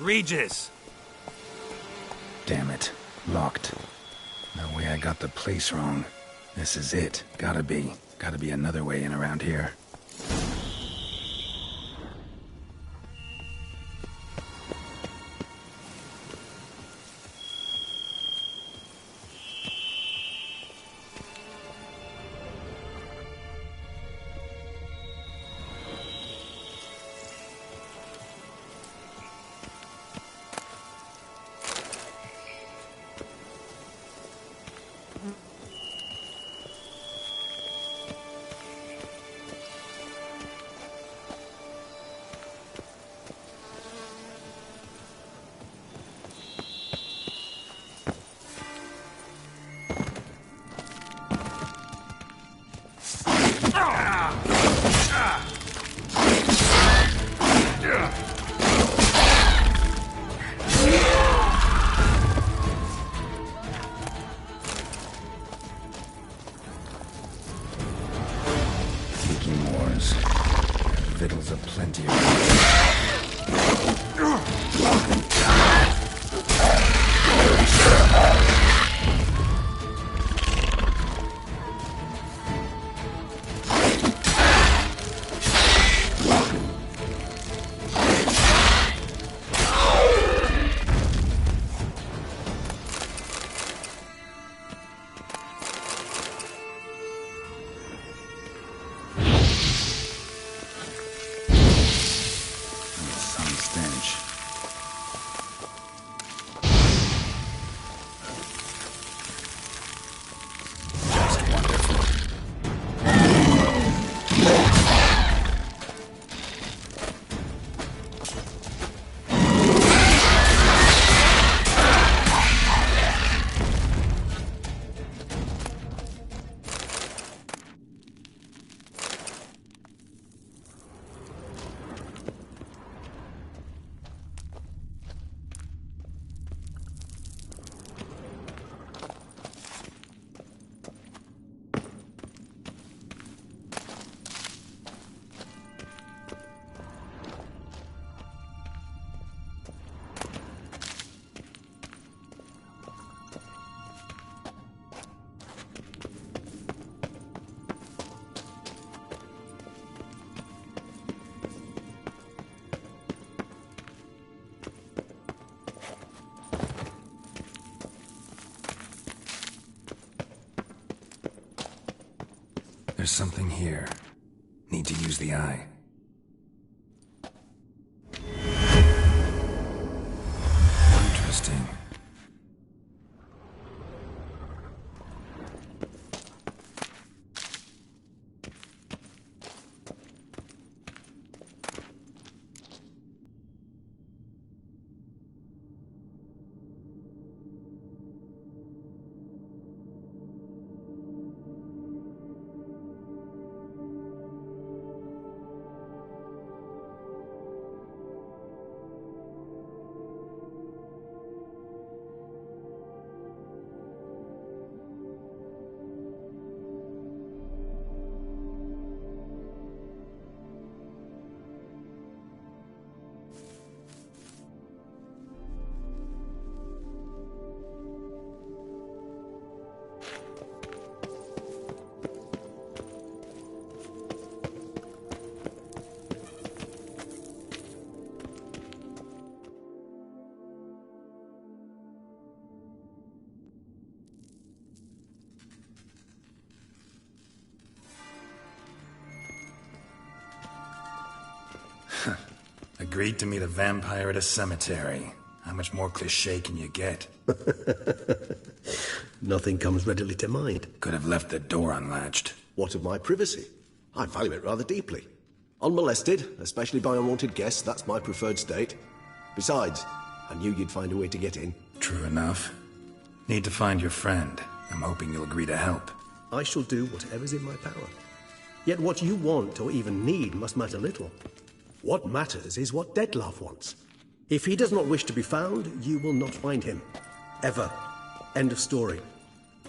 Regis! Damn it. Locked. No way I got the place wrong. This is it. Gotta be. Gotta be another way in around here. Victuals aplenty. There's something here. Need to use the eye. Interesting. Agreed to meet a vampire at a cemetery. How much more cliché can you get? Nothing comes readily to mind. Could have left the door unlatched. What of my privacy? I value it rather deeply. Unmolested, especially by unwanted guests, that's my preferred state. Besides, I knew you'd find a way to get in. True enough. Need to find your friend. I'm hoping you'll agree to help. I shall do whatever's in my power. Yet what you want or even need must matter little. What matters is what Dettlaff wants. If he does not wish to be found, you will not find him. Ever. End of story.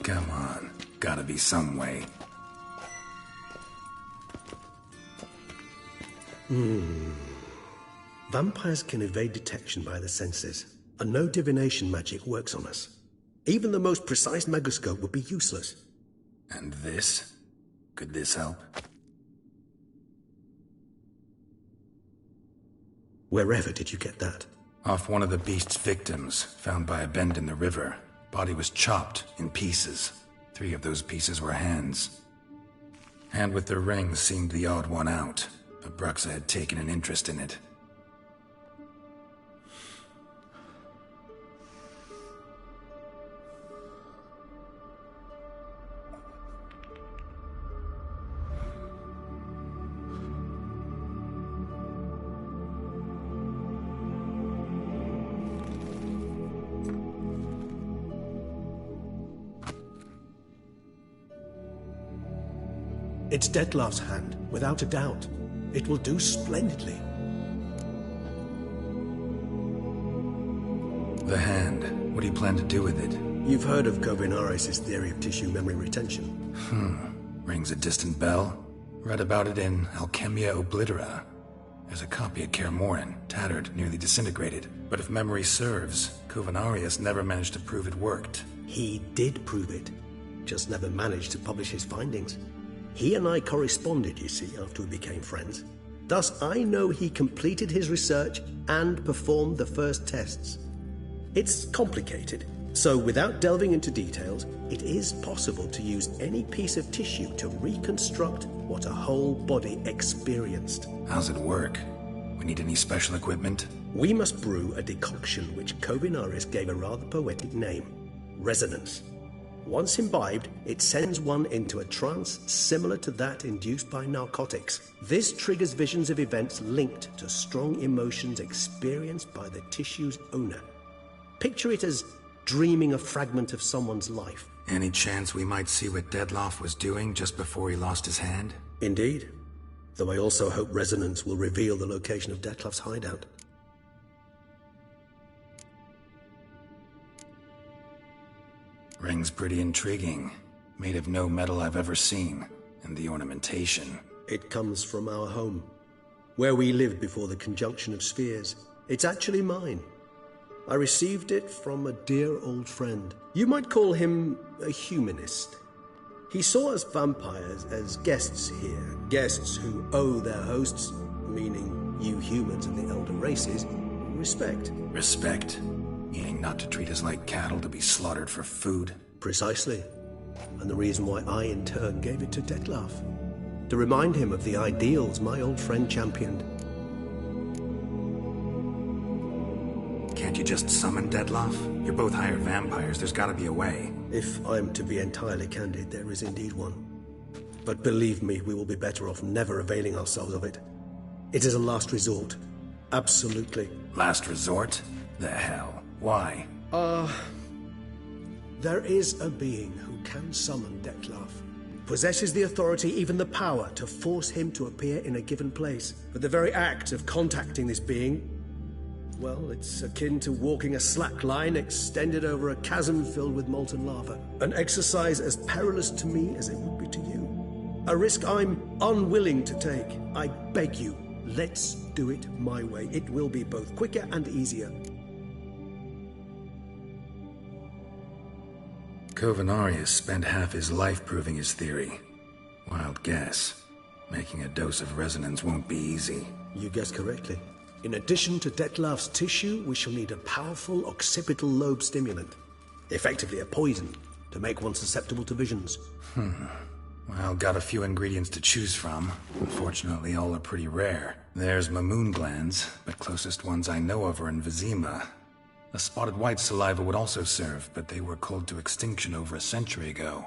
Come on. Gotta be some way. Vampires can evade detection by the senses, and no divination magic works on us. Even the most precise megascope would be useless. And this? Could this help? Wherever did you get that? Off one of the beast's victims, found by a bend in the river. Body was chopped in pieces. 3 of those pieces were hands. Hand with the ring seemed the odd one out, but Bruxa had taken an interest in it. It's Dettlaff's hand, without a doubt. It will do splendidly. The hand. What do you plan to do with it? You've heard of Leoneirus' theory of tissue memory retention. Rings a distant bell. Read about it in Alchemia Oblitera. There's a copy at Kaer Morhen, tattered, nearly disintegrated. But if memory serves, Leoneirus never managed to prove it worked. He did prove it, just never managed to publish his findings. He and I corresponded, you see, after we became friends. Thus, I know he completed his research and performed the first tests. It's complicated, so without delving into details, it is possible to use any piece of tissue to reconstruct what a whole body experienced. How's it work? We need any special equipment? We must brew a decoction which Leoneirus gave a rather poetic name: resonance. Once imbibed, it sends one into a trance similar to that induced by narcotics. This triggers visions of events linked to strong emotions experienced by the tissue's owner. Picture it as dreaming a fragment of someone's life. Any chance we might see what Dettlaff was doing just before he lost his hand? Indeed. Though I also hope resonance will reveal the location of Dettlaff's hideout. Ring's pretty intriguing. Made of no metal I've ever seen. And the ornamentation. It comes from our home, where we lived before the conjunction of spheres. It's actually mine. I received it from a dear old friend. You might call him a humanist. He saw us vampires as guests here, guests who owe their hosts, meaning you humans of the elder races, respect. Respect? Meaning not to treat us like cattle to be slaughtered for food? Precisely. And the reason why I, in turn, gave it to Dettlaff. To remind him of the ideals my old friend championed. Can't you just summon Dettlaff? You're both hired vampires. There's gotta be a way. If I'm to be entirely candid, there is indeed one. But believe me, we will be better off never availing ourselves of it. It is a last resort. Absolutely. Last resort? The hell? Why? There is a being who can summon Dettlaff. Possesses the authority, even the power, to force him to appear in a given place. But the very act of contacting this being, well, it's akin to walking a slack line extended over a chasm filled with molten lava. An exercise as perilous to me as it would be to you. A risk I'm unwilling to take. I beg you, let's do it my way. It will be both quicker and easier. Leoneirus spent half his life proving his theory. Wild guess. Making a dose of resonance won't be easy. You guessed correctly. In addition to Dettlaff's tissue, we shall need a powerful occipital lobe stimulant. Effectively a poison, to make one susceptible to visions. Well, got a few ingredients to choose from. Unfortunately, all are pretty rare. There's Mamoon glands, but closest ones I know of are in Vizima. A spotted white saliva would also serve, but they were cold to extinction over a century ago.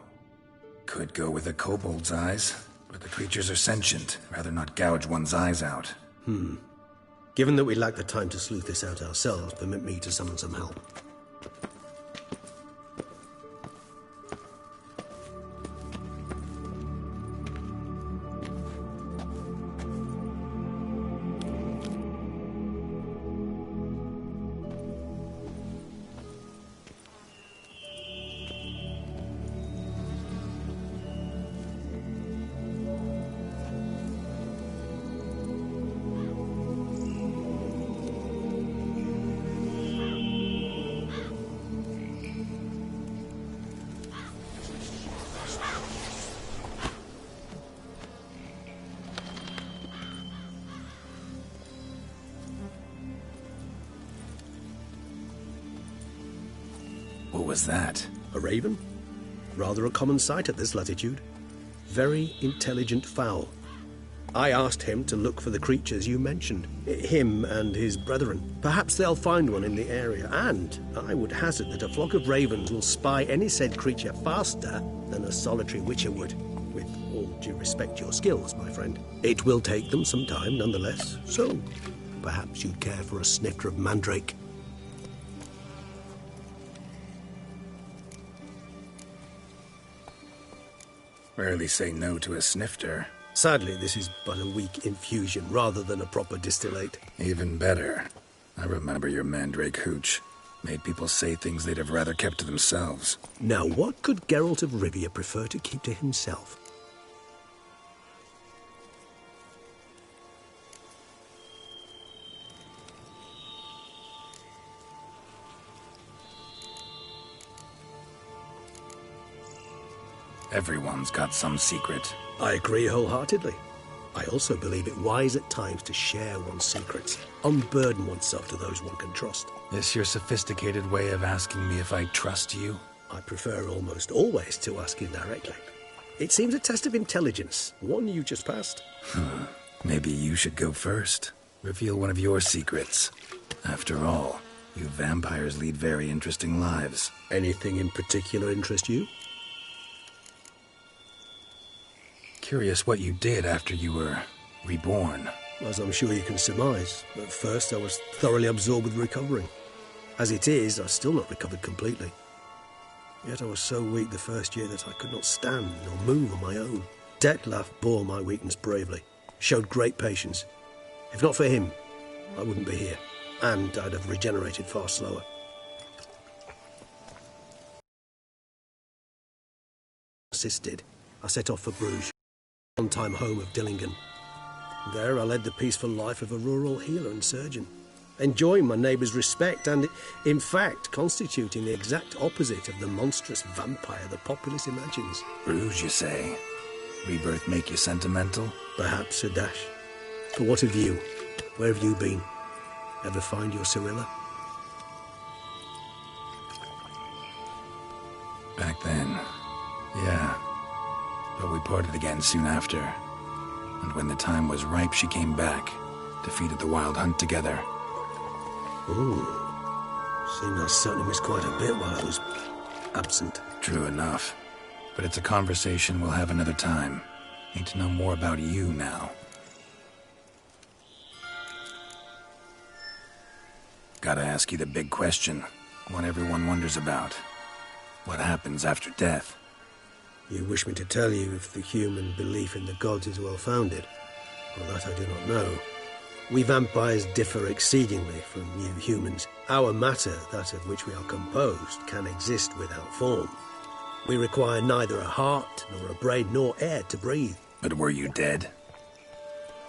Could go with a kobold's eyes, but the creatures are sentient. Rather not gouge one's eyes out. Given that we lack the time to sleuth this out ourselves, permit me to summon some help. was that? A raven? Rather a common sight at this latitude. Very intelligent fowl. I asked him to look for the creatures you mentioned. Him and his brethren. Perhaps they'll find one in the area, and I would hazard that a flock of ravens will spy any said creature faster than a solitary witcher would. With all due respect to your skills, my friend. It will take them some time, nonetheless, so perhaps you'd care for a snifter of mandrake. Rarely say no to a snifter. Sadly, this is but a weak infusion rather than a proper distillate. Even better. I remember your mandrake hooch. Made people say things they'd have rather kept to themselves. Now, what could Geralt of Rivia prefer to keep to himself? Everyone's got some secret. I agree wholeheartedly. I also believe it wise at times to share one's secrets, unburden oneself to those one can trust. This your sophisticated way of asking me if I trust you? I prefer almost always to ask indirectly. It seems a test of intelligence, one you just passed. Maybe you should go first. Reveal one of your secrets. After all, you vampires lead very interesting lives. Anything in particular interest you? Curious what you did after you were reborn. As I'm sure you can surmise, at first I was thoroughly absorbed with recovering. As it is, I've still not recovered completely. Yet I was so weak the first year that I could not stand or move on my own. Detlef bore my weakness bravely, showed great patience. If not for him, I wouldn't be here, and I'd have regenerated far slower. Assisted, I set off for Bruges, one-time home of Dillingen. There I led the peaceful life of a rural healer and surgeon, enjoying my neighbours' respect and, in fact, constituting the exact opposite of the monstrous vampire the populace imagines. Bruges, you say? Rebirth make you sentimental? Perhaps a dash. But what of you? Where have you been? Ever find your Cyrilla? Back then, yeah. But we parted again soon after. And when the time was ripe, she came back. Defeated the Wild Hunt together. Ooh. Seemed I certainly missed quite a bit while I was absent. True enough. But it's a conversation we'll have another time. Need to know more about you now. Gotta ask you the big question. One everyone wonders about. What happens after death? You wish me to tell you if the human belief in the gods is well-founded? Well, that I do not know. We vampires differ exceedingly from you humans. Our matter, that of which we are composed, can exist without form. We require neither a heart, nor a brain, nor air to breathe. But were you dead?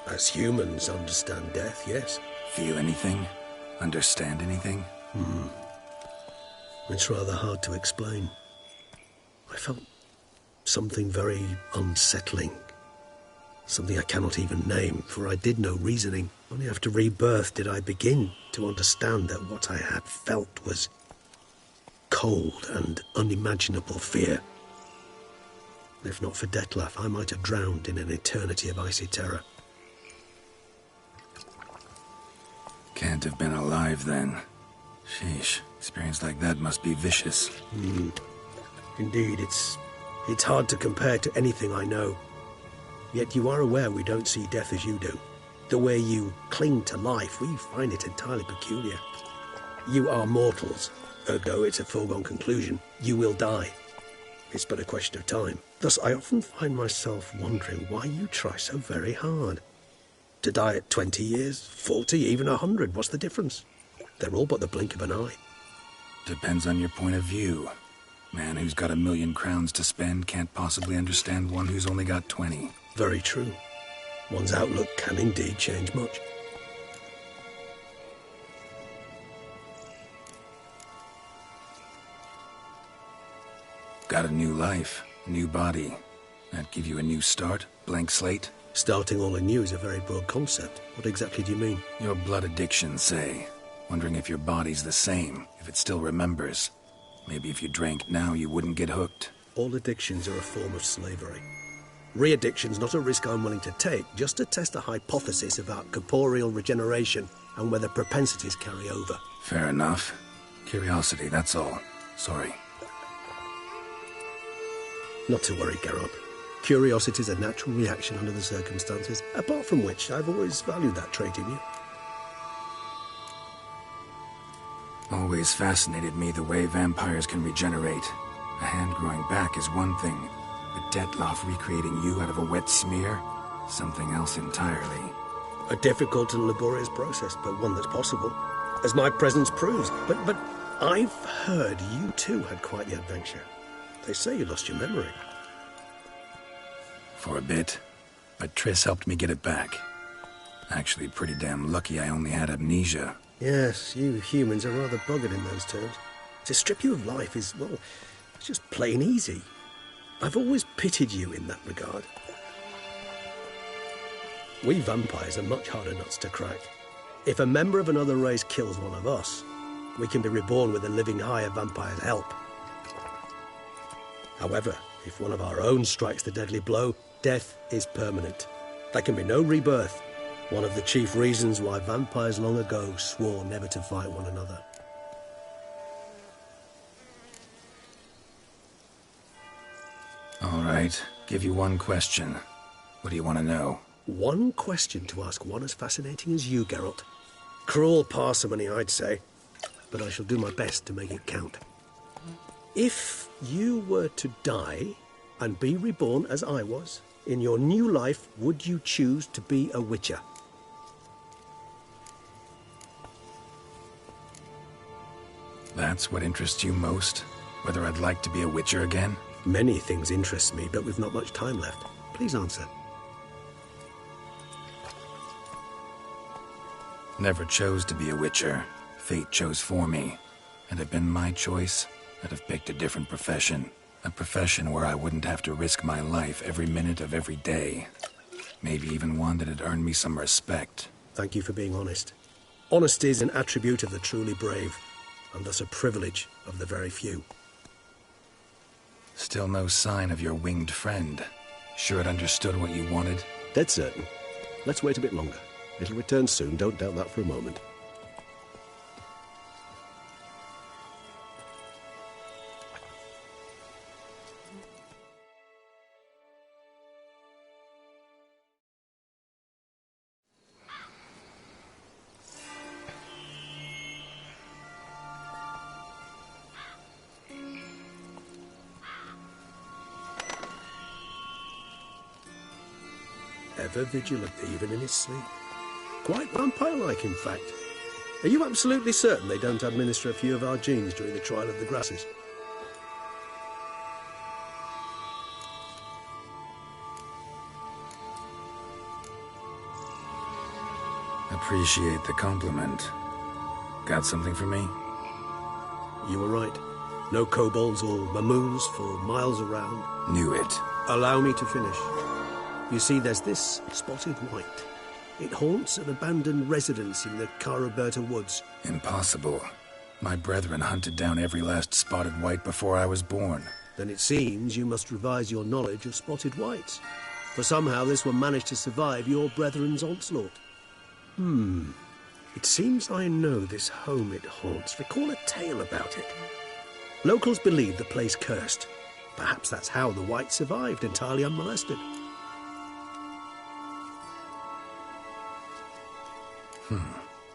As humans understand death, yes. Feel anything? Understand anything? It's rather hard to explain. I felt something very unsettling. Something I cannot even name, for I did no reasoning. Only after rebirth did I begin to understand that what I had felt was cold and unimaginable fear. If not for Detlef, I might have drowned in an eternity of icy terror. Can't have been alive then. Sheesh, experience like that must be vicious. Indeed, it's hard to compare to anything I know. Yet you are aware we don't see death as you do. The way you cling to life, we find it entirely peculiar. You are mortals, ergo it's a foregone conclusion. You will die. It's but a question of time. Thus, I often find myself wondering why you try so very hard. To die at 20 years, 40, even 100, what's the difference? They're all but the blink of an eye. Depends on your point of view. Man who's got 1,000,000 crowns to spend can't possibly understand one who's only got 20. Very true. One's outlook can indeed change much. Got a new life, new body. That give you a new start, blank slate? Starting all anew is a very broad concept. What exactly do you mean? Your blood addiction, say. Wondering if your body's the same, if it still remembers. Maybe if you drank now, you wouldn't get hooked. All addictions are a form of slavery. Re-addiction's not a risk I'm willing to take, just to test a hypothesis about corporeal regeneration and whether propensities carry over. Fair enough. Curiosity, that's all. Sorry. Not to worry, Geralt. Curiosity's a natural reaction under the circumstances, apart from which I've always valued that trait in you. Always fascinated me the way vampires can regenerate. A hand growing back is one thing, but Detloff recreating you out of a wet smear? Something else entirely. A difficult and laborious process, but one that's possible, as my presence proves. But I've heard you too had quite the adventure. They say you lost your memory. For a bit, but Triss helped me get it back. Actually, pretty damn lucky I only had amnesia. Yes, you humans are rather buggered in those terms. To strip you of life is, well, it's just plain easy. I've always pitied you in that regard. We vampires are much harder nuts to crack. If a member of another race kills one of us, we can be reborn with a living higher vampire's help. However, if one of our own strikes the deadly blow, death is permanent. There can be no rebirth. One of the chief reasons why vampires long ago swore never to fight one another. All right, give you one question. What do you want to know? One question to ask one as fascinating as you, Geralt. Cruel parsimony, I'd say, but I shall do my best to make it count. If you were to die and be reborn as I was, in your new life, would you choose to be a Witcher? That's what interests you most? Whether I'd like to be a Witcher again? Many things interest me, but we've not much time left. Please answer. Never chose to be a Witcher. Fate chose for me. Had it been my choice, I'd have picked a different profession. A profession where I wouldn't have to risk my life every minute of every day. Maybe even one that had earned me some respect. Thank you for being honest. Honesty is an attribute of the truly brave, and thus a privilege of the very few. Still no sign of your winged friend. Sure it understood what you wanted? Dead certain. Let's wait a bit longer. It'll return soon, don't doubt that for a moment. Ever vigilant, even in his sleep. Quite vampire-like, in fact. Are you absolutely certain they don't administer a few of our genes during the trial of the grasses? Appreciate the compliment. Got something for me? You were right. No kobolds or mamoons for miles around. Knew it. Allow me to finish. You see, there's this spotted white. It haunts an abandoned residence in the Caraberta woods. Impossible. My brethren hunted down every last spotted white before I was born. Then it seems you must revise your knowledge of spotted whites. For somehow this one managed to survive your brethren's onslaught. It seems I know this home it haunts. Recall a tale about it. Locals believe the place cursed. Perhaps that's how the white survived entirely unmolested.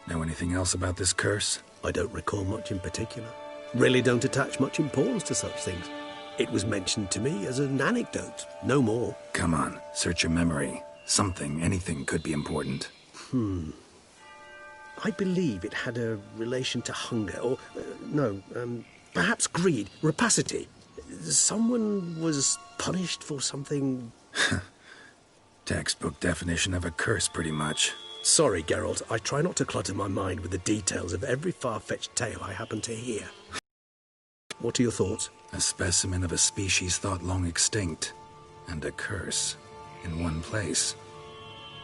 Know anything else about this curse? I don't recall much in particular. Really don't attach much importance to such things. It was mentioned to me as an anecdote, no more. Come on, search your memory. Something, anything could be important. I believe it had a relation to hunger, or, perhaps greed, rapacity. Someone was punished for something... Textbook definition of a curse, pretty much. Sorry, Geralt, I try not to clutter my mind with the details of every far-fetched tale I happen to hear. What are your thoughts? A specimen of a species thought long extinct, and a curse, in one place.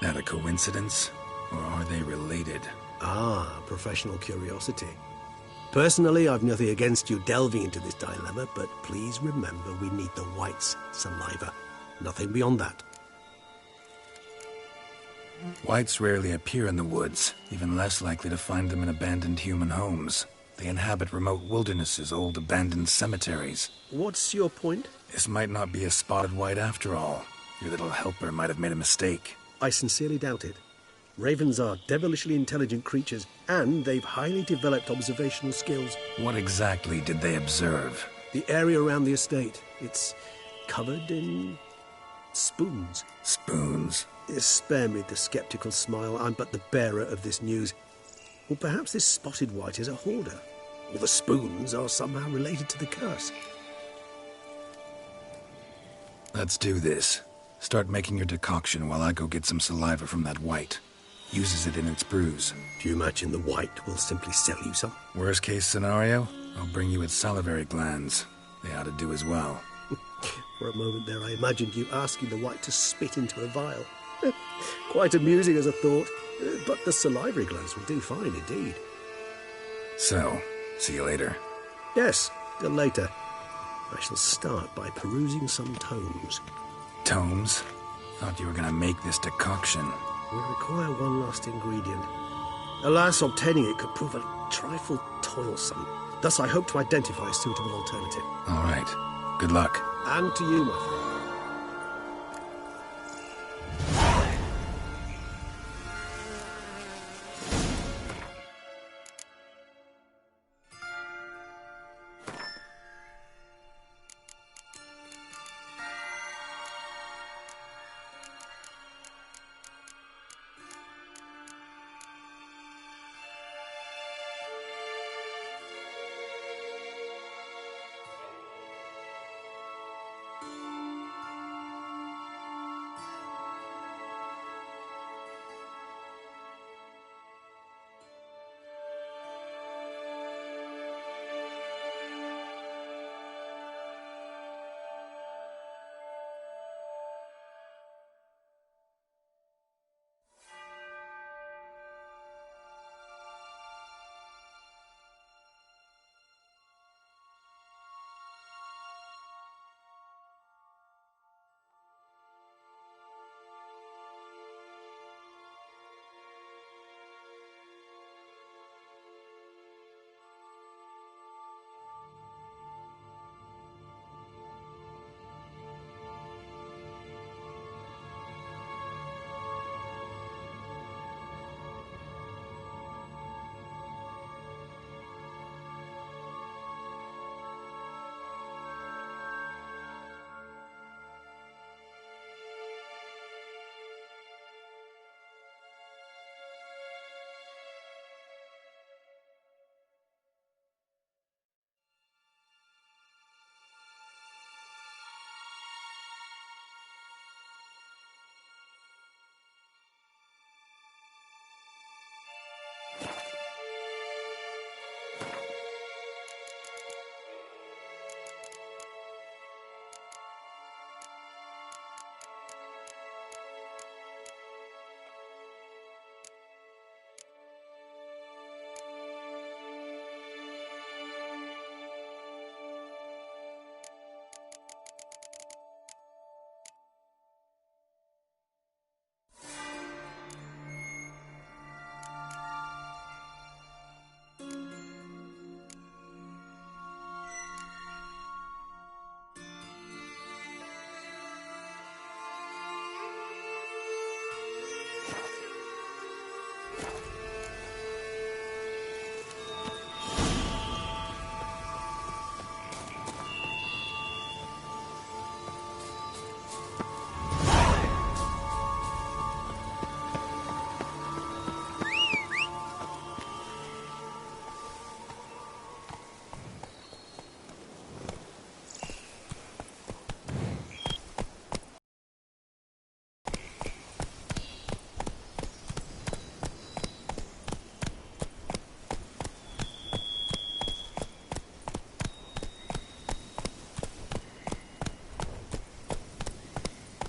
That a coincidence, or are they related? Ah, professional curiosity. Personally, I've nothing against you delving into this dilemma, but please remember we need the white's saliva. Nothing beyond that. Whites rarely appear in the woods, even less likely to find them in abandoned human homes. They inhabit remote wildernesses, old abandoned cemeteries. What's your point? This might not be a spotted white after all. Your little helper might have made a mistake. I sincerely doubt it. Ravens are devilishly intelligent creatures, and they've highly developed observational skills. What exactly did they observe? The area around the estate. It's covered in spoons. Spoons? Spare me the skeptical smile. I'm but the bearer of this news. Or perhaps this spotted white is a hoarder. Or the spoons are somehow related to the curse. Let's do this. Start making your decoction while I go get some saliva from that white. Uses it in its brews. Do you imagine the white will simply sell you some? Worst case scenario, I'll bring you its salivary glands. They ought to do as well. For a moment there, I imagined you asking the white to spit into a vial. Quite amusing as a thought, but the salivary glands will do fine indeed. So, see you later. Yes, till later. I shall start by perusing some tomes. Tomes? Thought you were gonna make this decoction. We require one last ingredient. Alas, obtaining it could prove a trifle toilsome. Thus, I hope to identify a suitable alternative. All right. Good luck. And to you, my friend.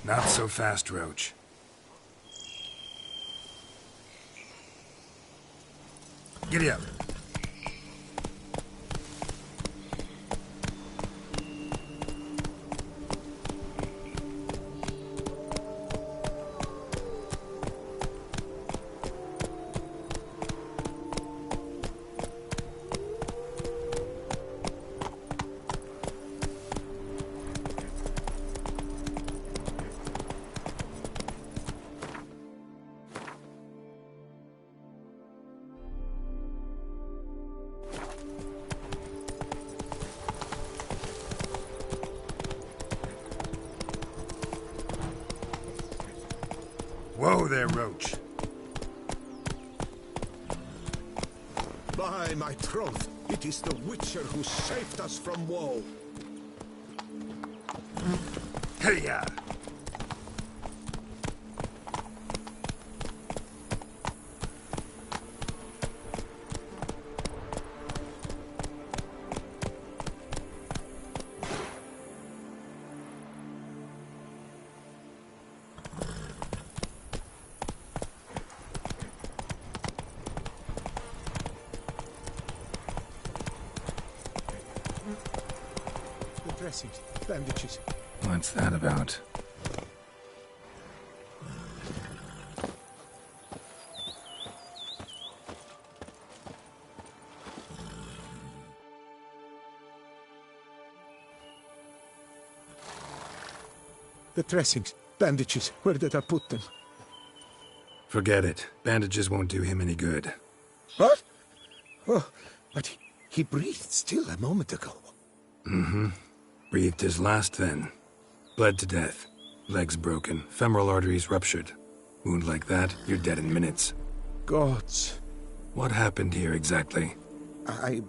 Not so fast, Roach. Giddy up. Whoa there, Roach. By my troth, it is the Witcher who saved us from woe. Hey-ya! Dressings, bandages. What's that about? The dressings, bandages, where did I put them? Forget it. Bandages won't do him any good. What? Oh, but he breathed still a moment ago. Mm-hmm. Breathed his last then. Bled to death. Legs broken. Femoral arteries ruptured. Wound like that, you're dead in minutes. Gods. What happened here exactly? I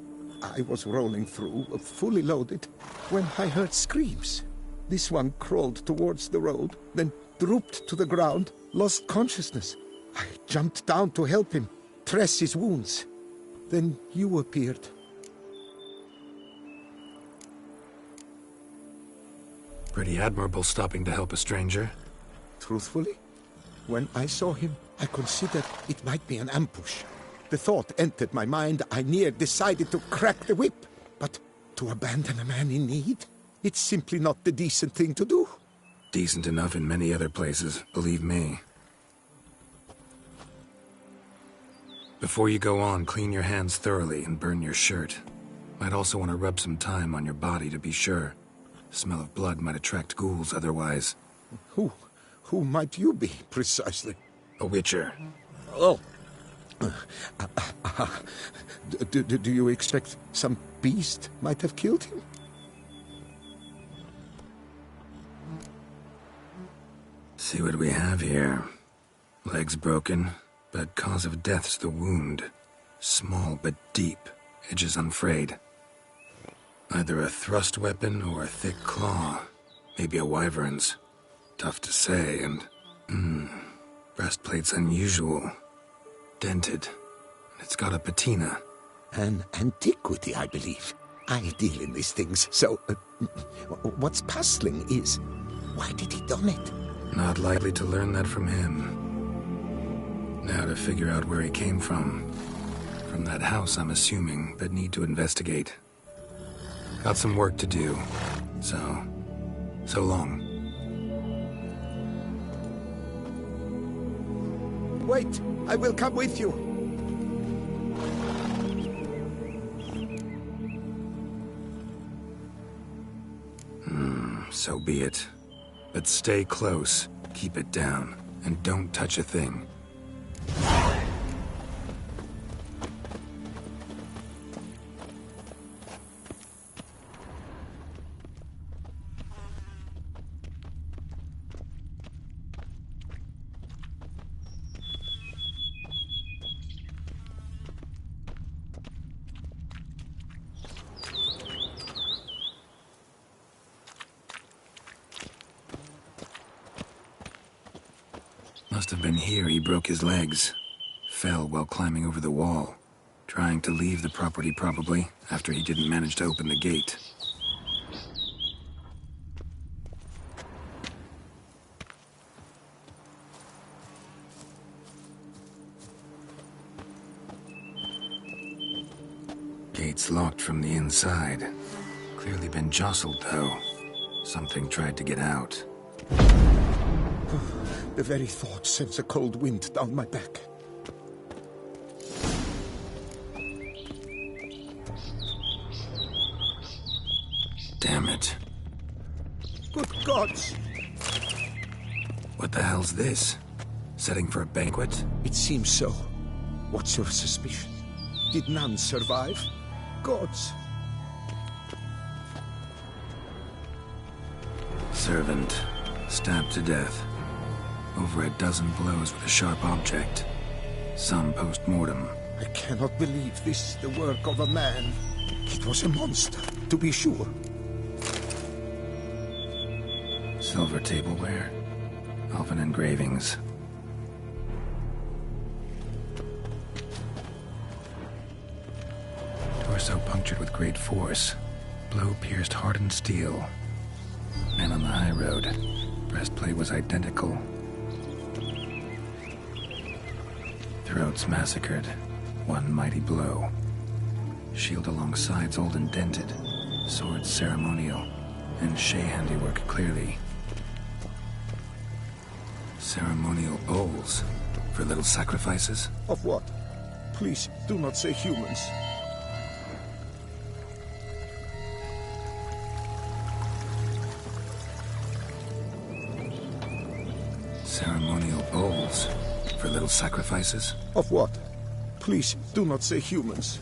was rolling through, fully loaded, when I heard screams. This one crawled towards the road, then drooped to the ground, lost consciousness. I jumped down to help him, dress his wounds. Then you appeared. Pretty admirable stopping to help a stranger. Truthfully, when I saw him, I considered it might be an ambush. The thought entered my mind, I near decided to crack the whip. But to abandon a man in need? It's simply not the decent thing to do. Decent enough in many other places, believe me. Before you go on, clean your hands thoroughly and burn your shirt. Might also want to rub some thyme on your body to be sure. The smell of blood might attract ghouls otherwise. Who might you be, precisely? A witcher. Oh. Do you expect some beast might have killed him? See what we have here. Legs broken, but cause of death's the wound. Small but deep, edges unfrayed. Either a thrust weapon or a thick claw. Maybe a wyvern's. Tough to say, and... breastplate's unusual. Dented. It's got a patina. An antiquity, I believe. I deal in these things, so... what's puzzling is... why did he don it? Not likely to learn that from him. Now to figure out where he came from. From that house, I'm assuming, but need to investigate. Got some work to do, so long. Wait, I will come with you. So be it. But stay close, keep it down, and don't touch a thing. Must have been here he broke his legs. Fell while climbing over the wall. Trying to leave the property, probably, after he didn't manage to open the gate. Gate's locked from the inside. Clearly been jostled, though. Something tried to get out. The very thought sends a cold wind down my back. Damn it. Good gods! What the hell's this? Setting for a banquet? It seems so. What's your suspicion? Did none survive? Gods! Servant. Stabbed to death. Over a dozen blows with a sharp object. Some post-mortem. I cannot believe this is the work of a man. It was a monster, to be sure. Silver tableware. Elven engravings. Torso punctured with great force. Blow pierced hardened steel. Man on the high road. Breastplate was identical. Throats massacred. One mighty blow. Shield along sides old and dented. Sword ceremonial. And Shea handiwork clearly. Ceremonial bowls. For little sacrifices? Of what? Please, do not say humans. Ceremonial bowls. For little sacrifices? Of what? Please, do not say humans.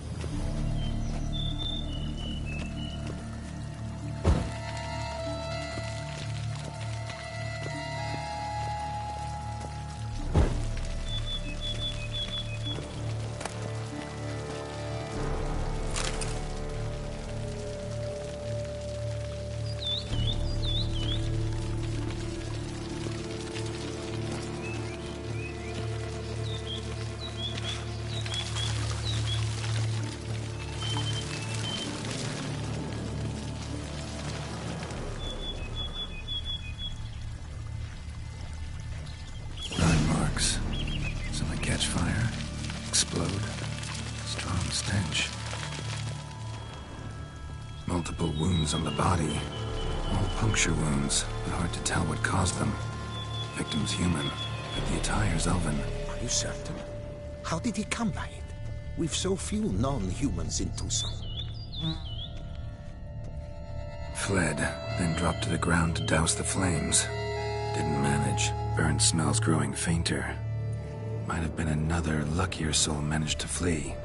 Multiple wounds on the body. All puncture wounds, but hard to tell what caused them. Victim's human, but the attire's elven. Are you certain? How did he come by it? We've so few non-humans in Tucson. Fled, then dropped to the ground to douse the flames. Didn't manage. Burnt smells growing fainter. Might have been another luckier soul managed to flee.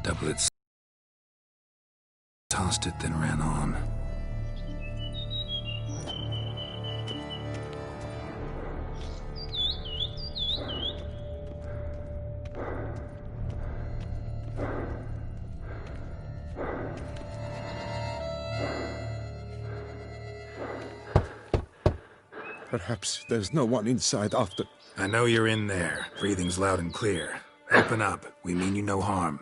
Doublets tossed it, then ran on. Perhaps there's no one inside after... I know you're in there. Breathing's loud and clear. Open up. We mean you no harm.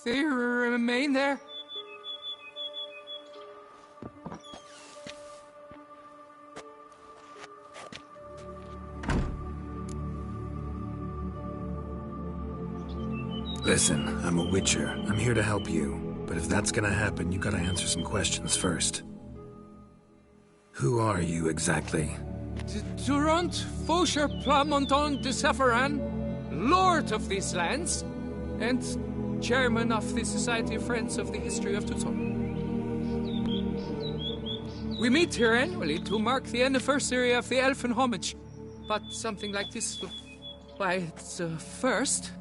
They remain there? Listen, I'm a witcher. I'm here to help you. But if that's gonna happen, you gotta answer some questions first. Who are you exactly? Durant Faucher Plamonton de Safaran, Lord of these lands, and Chairman of the Society of Friends of the History of Tucson. We meet here annually to mark the anniversary of the Elfin Homage, but something like this, why, it's a first.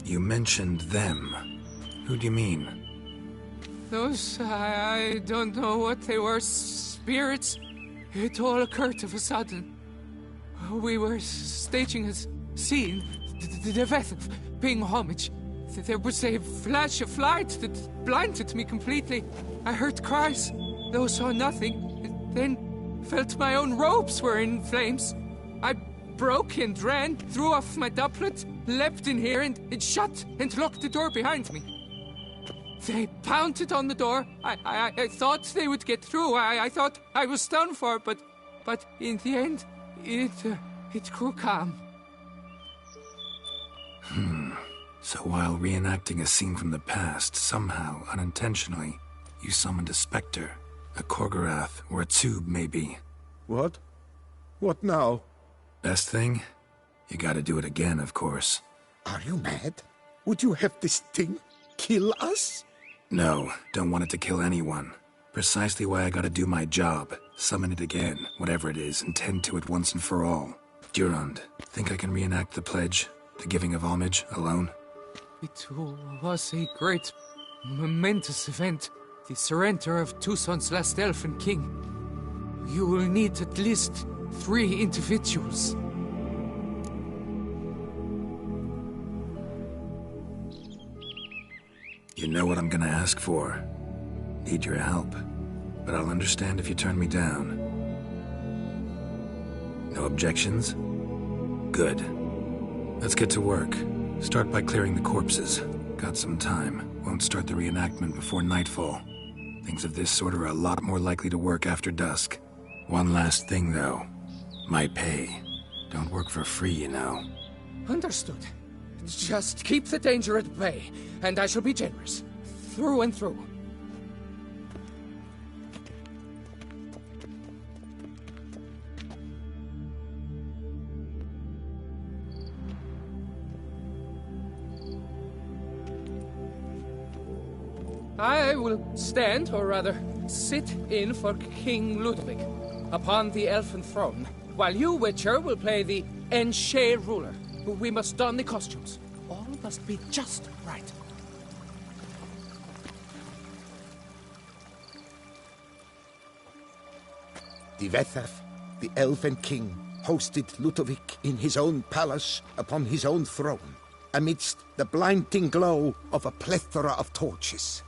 You mentioned them. Who do you mean? Those, I don't know what they were, spirits. It all occurred of a sudden. We were staging a scene, the death of paying homage. There was a flash of light that blinded me completely. I heard cries, though saw nothing. Then felt my own robes were in flames. I broke and ran, threw off my doublet, leapt in here and shut and locked the door behind me. They pounded on the door. I thought they would get through. I thought I was done for, but in the end, it grew calm. So while reenacting a scene from the past, somehow, unintentionally, you summoned a specter, a Korgorath, or a tube, maybe. What? What now? Best thing? You gotta do it again, of course. Are you mad? Would you have this thing kill us? No, don't want it to kill anyone. Precisely why I gotta do my job. Summon it again, whatever it is, and tend to it once and for all. Durand, think I can reenact the pledge? The giving of homage, alone? It was a great, momentous event. The surrender of Tucson's last elfin king. You will need at least 3 individuals. You know what I'm gonna ask for. Need your help. But I'll understand if you turn me down. No objections? Good. Let's get to work. Start by clearing the corpses. Got some time. Won't start the reenactment before nightfall. Things of this sort are a lot more likely to work after dusk. One last thing, though. My pay. Don't work for free, you know. Understood. Just keep the danger at bay, and I shall be generous. Through and through. I will stand, or rather, sit in for King Ludovic, upon the elfin throne, while you, Witcher, will play the Enche ruler. We must don the costumes. All must be just right. The Vethaf, the elven king, hosted Ludovic in his own palace upon his own throne, amidst the blinding glow of a plethora of torches.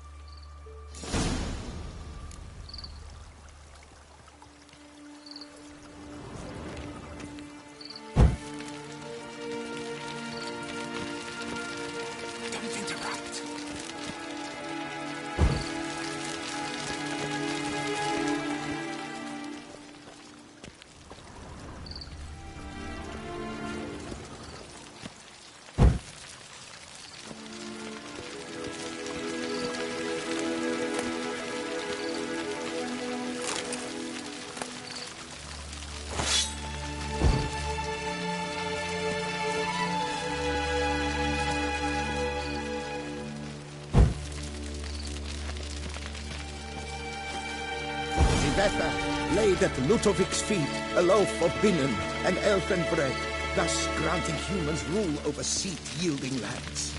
Vethaf laid at Ludovic's feet a loaf of binnen and elfin bread, thus granting humans rule over seat-yielding lands.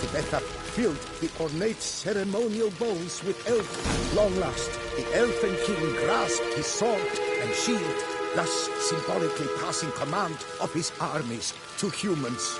The Vethaf filled the ornate ceremonial bowls with elf. Long last, the elfin king grasped his sword and shield, thus symbolically passing command of his armies to humans.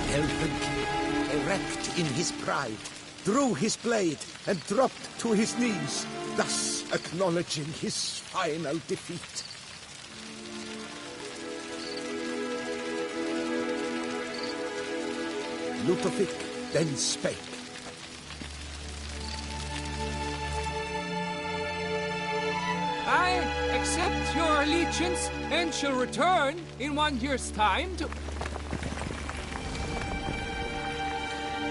Elfin king, erect in his pride, drew his blade and dropped to his knees, thus acknowledging his final defeat. Ludovic then spake. I accept your allegiance and shall return in 1 year's time to...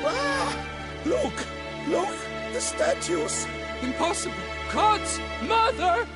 Ah! Look! Look! The statues! Impossible! God's mother!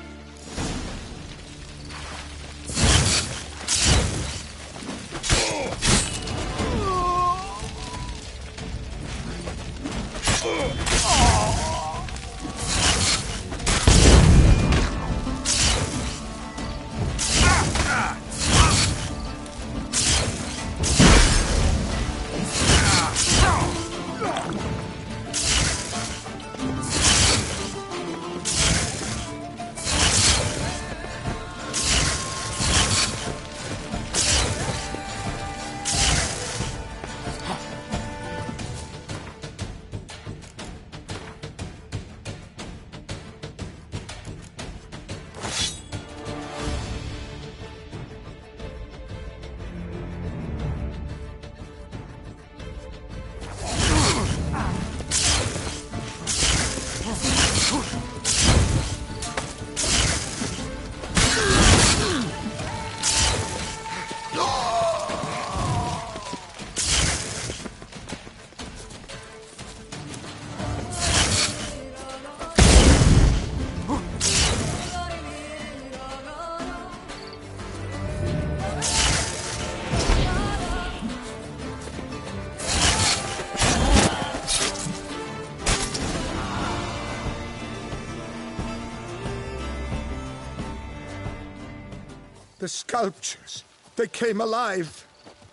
The sculptures, they came alive.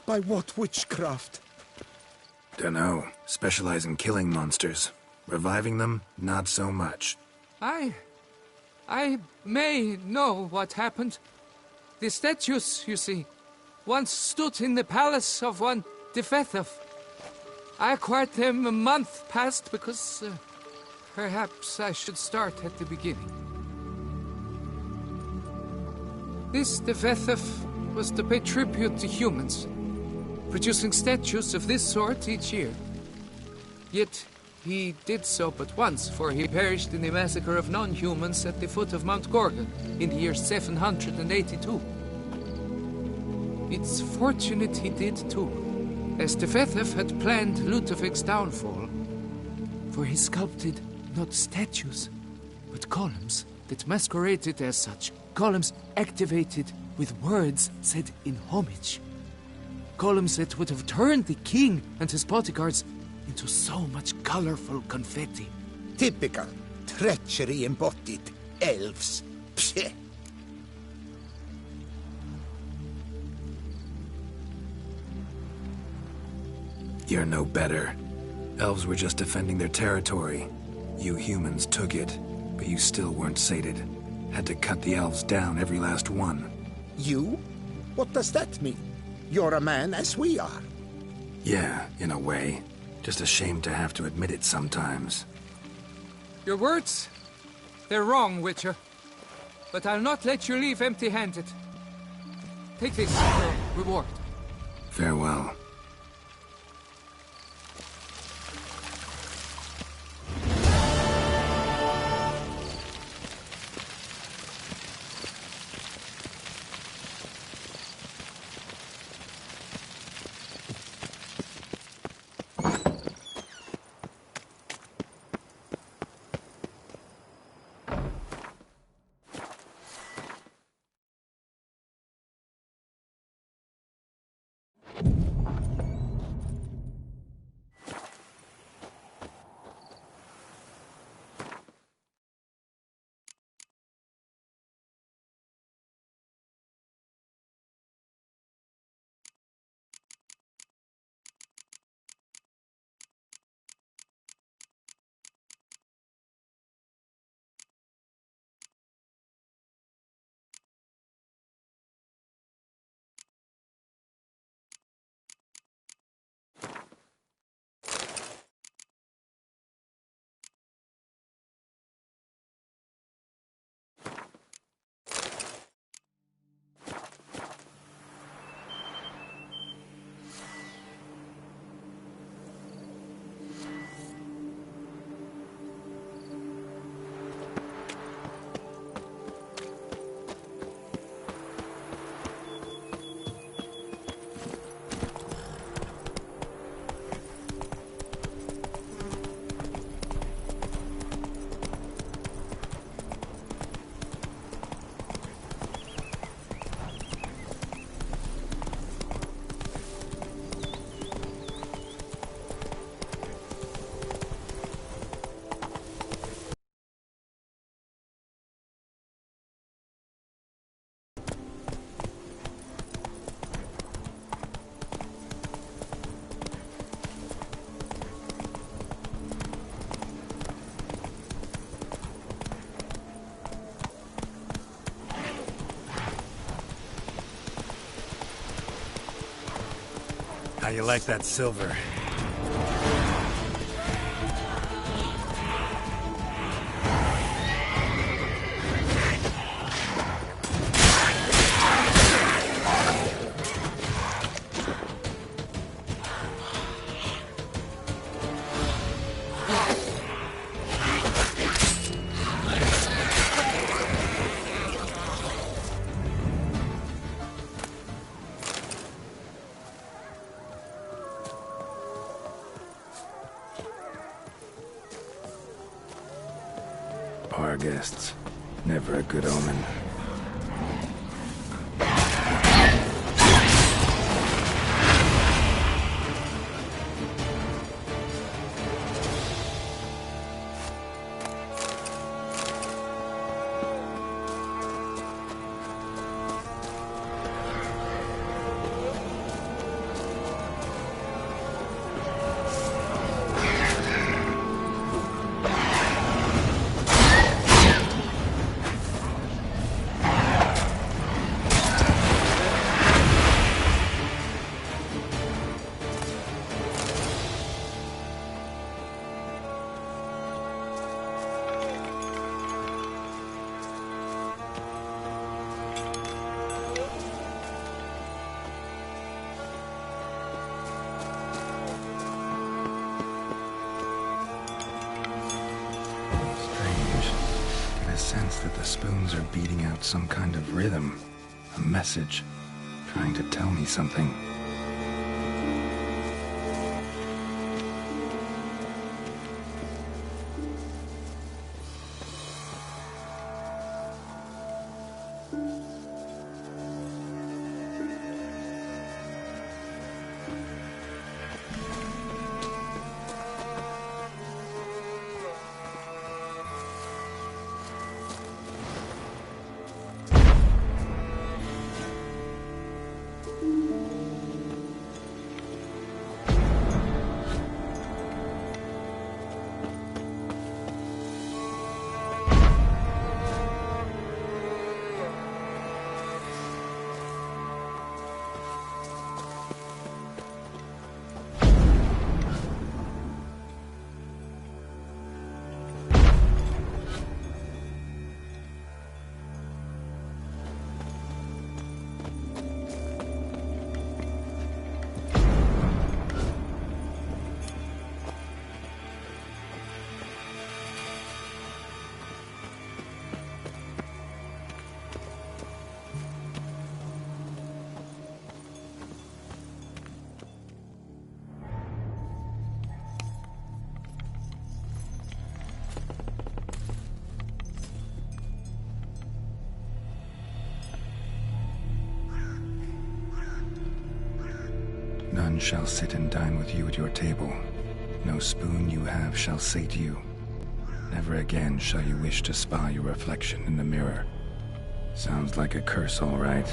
By what witchcraft? Dunno. Specialize in killing monsters. Reviving them, not so much. I may know what happened. The statues, you see, once stood in the palace of one Defethov. I acquired them a month past because perhaps I should start at the beginning. This Defethov was to pay tribute to humans, producing statues of this sort each year. Yet he did so but once, for he perished in the massacre of non-humans at the foot of Mount Gorgon in the year 782. It's fortunate he did too, as Defethov had planned Ludovic's downfall, for he sculpted not statues, but columns that masqueraded as such. Columns activated with words said in homage. Columns that would have turned the king and his bodyguards into so much colorful confetti. Typical. Treachery embodied. Elves. Psheh. You're no better. Elves were just defending their territory. You humans took it, but you still weren't sated. Had to cut the elves down, every last one. You? What does that mean? You're a man as we are. Yeah, in a way. Just ashamed to have to admit it sometimes. Your words, they're wrong, Witcher. But I'll not let you leave empty-handed. Take this for your reward. Farewell. How you like that silver? Our guests. Never a good omen. That the spoons are beating out some kind of rhythm, a message, trying to tell me something. None shall sit and dine with you at your table. No spoon you have shall sate you. Never again shall you wish to spy your reflection in the mirror. Sounds like a curse, all right.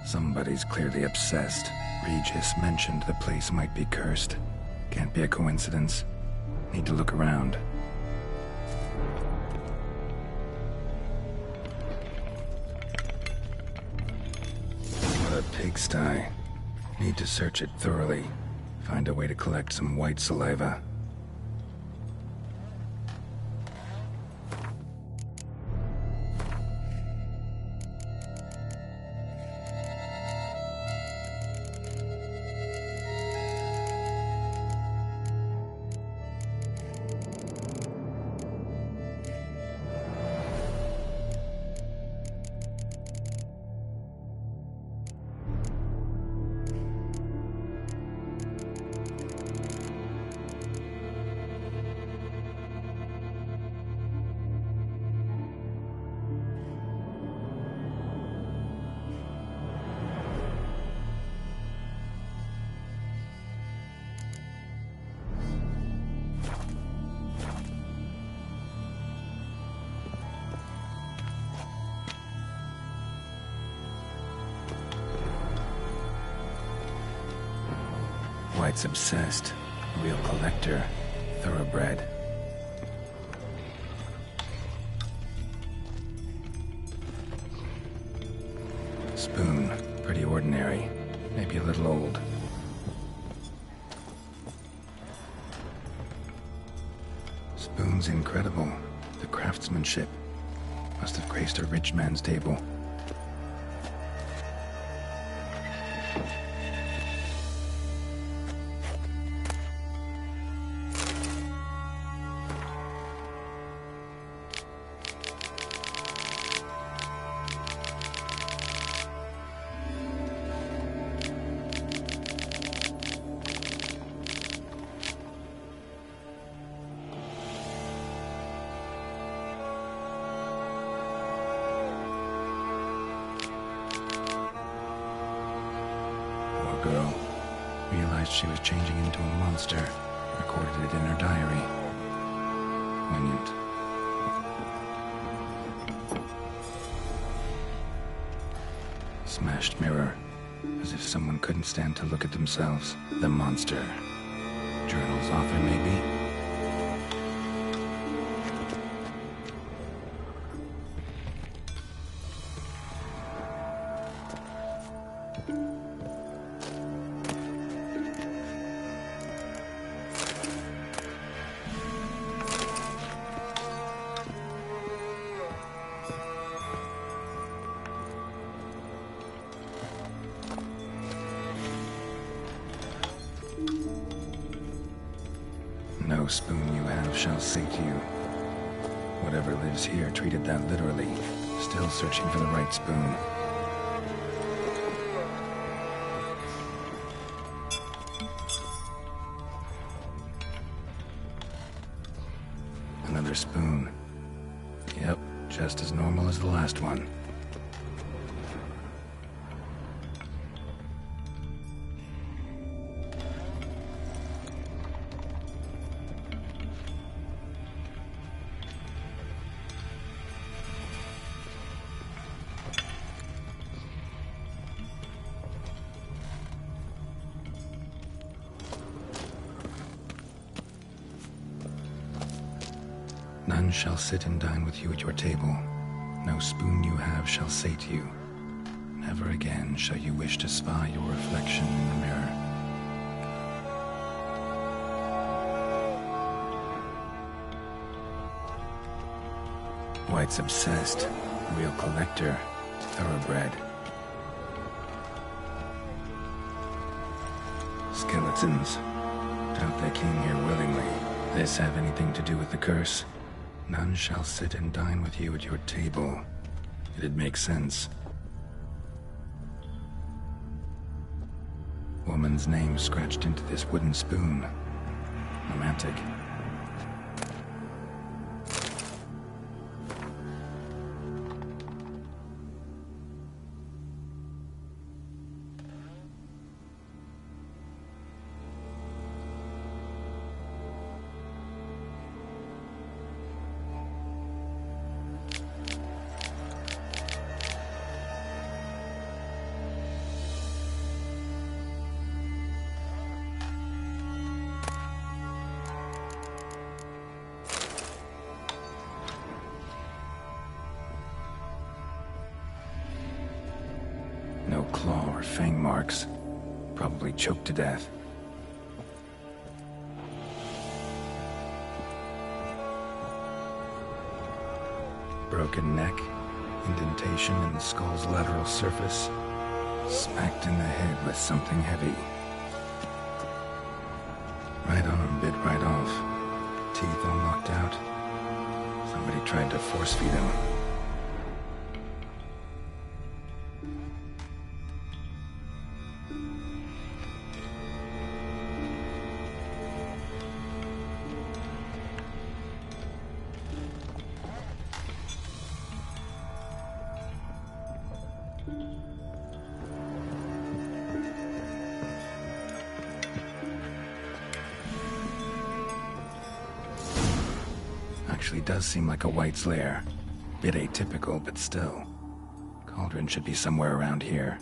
Somebody's clearly obsessed. Regis mentioned the place might be cursed. Can't be a coincidence. Need to look around. What a pigsty. Need to search it thoroughly. Find a way to collect some white saliva. White's obsessed. Real collector. Thoroughbred. Spoon. Pretty ordinary. Maybe a little old. Spoon's incredible. The craftsmanship must have graced a rich man's table. Girl realized she was changing into a monster, recorded it in her diary. Poignant. Smashed mirror, as if someone couldn't stand to look at themselves. The monster. Journal's author, maybe? No spoon you have shall sate you. Whatever lives here treated that literally, still searching for the right spoon. Another spoon. Yep, just as normal as the last one. None shall sit and dine with you at your table. No spoon you have shall sate you. Never again shall you wish to spy your reflection in the mirror. White's obsessed. Real collector. Thoroughbred. Skeletons. Doubt they came here willingly. This have anything to do with the curse? None shall sit and dine with you at your table. It'd make sense. Woman's name scratched into this wooden spoon. Romantic. No claw or fang marks. Probably choked to death. Broken neck, indentation in the skull's lateral surface. Smacked in the head with something heavy. Right arm bit right off. Teeth all knocked out. Somebody tried to force feed him. Actually does seem like a White's lair. Bit atypical, but still. Cauldron should be somewhere around here.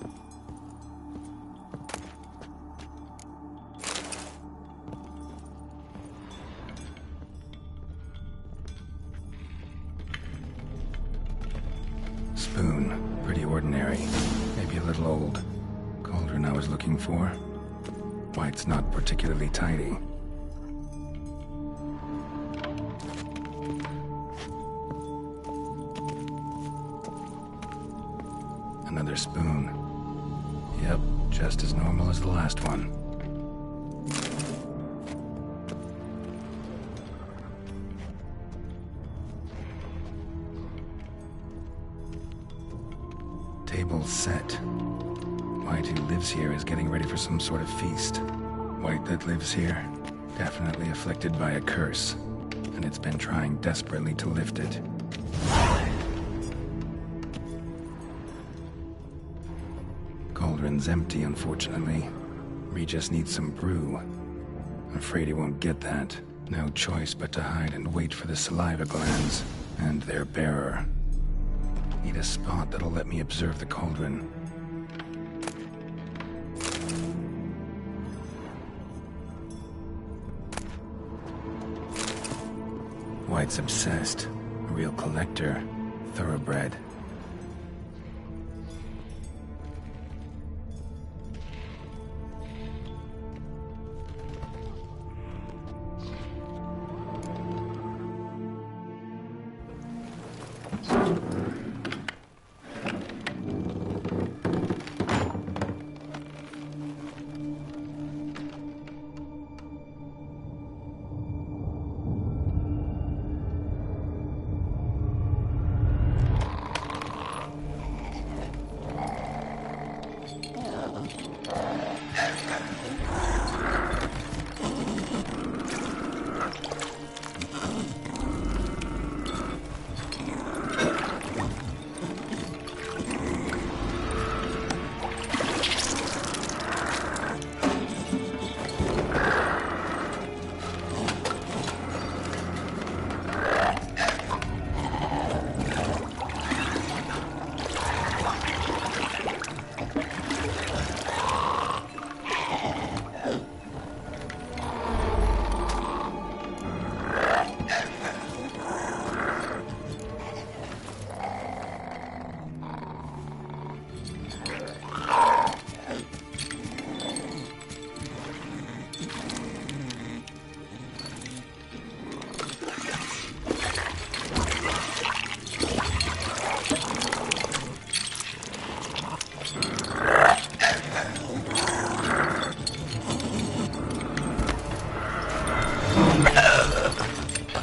Spoon. Pretty ordinary. Maybe little old. Cauldron I was looking for. White's not particularly tidy. Another spoon. Yep, just as normal as the last one. Table set. White who lives here is getting ready for some sort of feast. White that lives here, definitely afflicted by a curse, and it's been trying desperately to lift it. Cauldron's empty, unfortunately. Regis needs some brew. I'm afraid he won't get that. No choice but to hide and wait for the saliva glands and their bearer. Need a spot that'll let me observe the cauldron. White's obsessed. A real collector. Thoroughbred.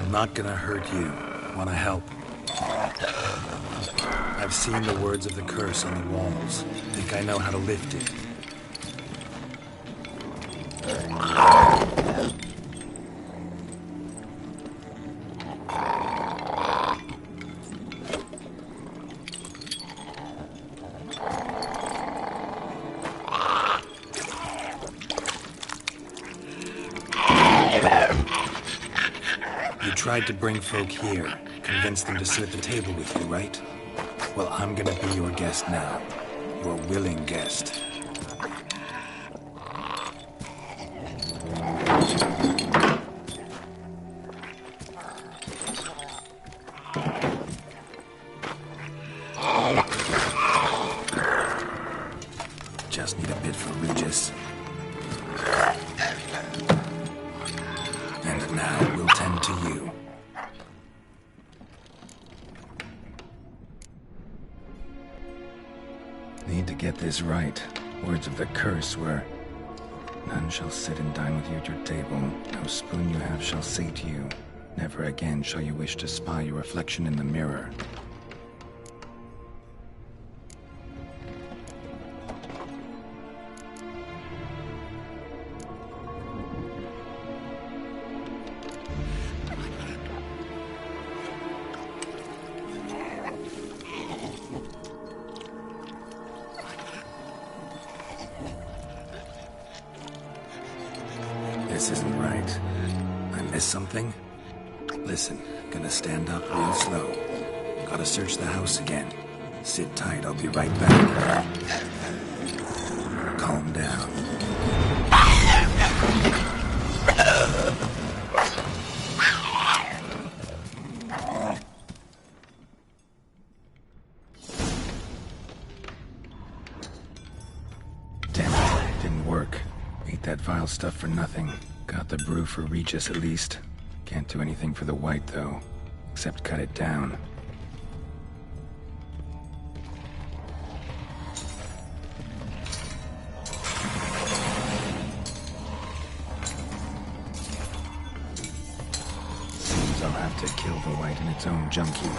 Not gonna hurt you. Wanna help? I've seen the words of the curse on the walls. Think I know how to lift it. Tried to bring folk here, convince them to sit at the table with you, right? Well, I'm gonna be your guest now. Your willing guest. Just need a bit for Regis. And now we'll tend to you. Need to get this right. Words of the curse were, none shall sit and dine with you at your table. No spoon you have shall sate you. Never again shall you wish to spy your reflection in the mirror. This isn't right. I missed something? Listen, gonna stand up real slow. Gotta search the house again. Sit tight, I'll be right back. Calm down. that vile stuff for nothing. Got the brew for Regis at least. Can't do anything for the white, though. Except cut it down. Seems I'll have to kill the white in its own junkie.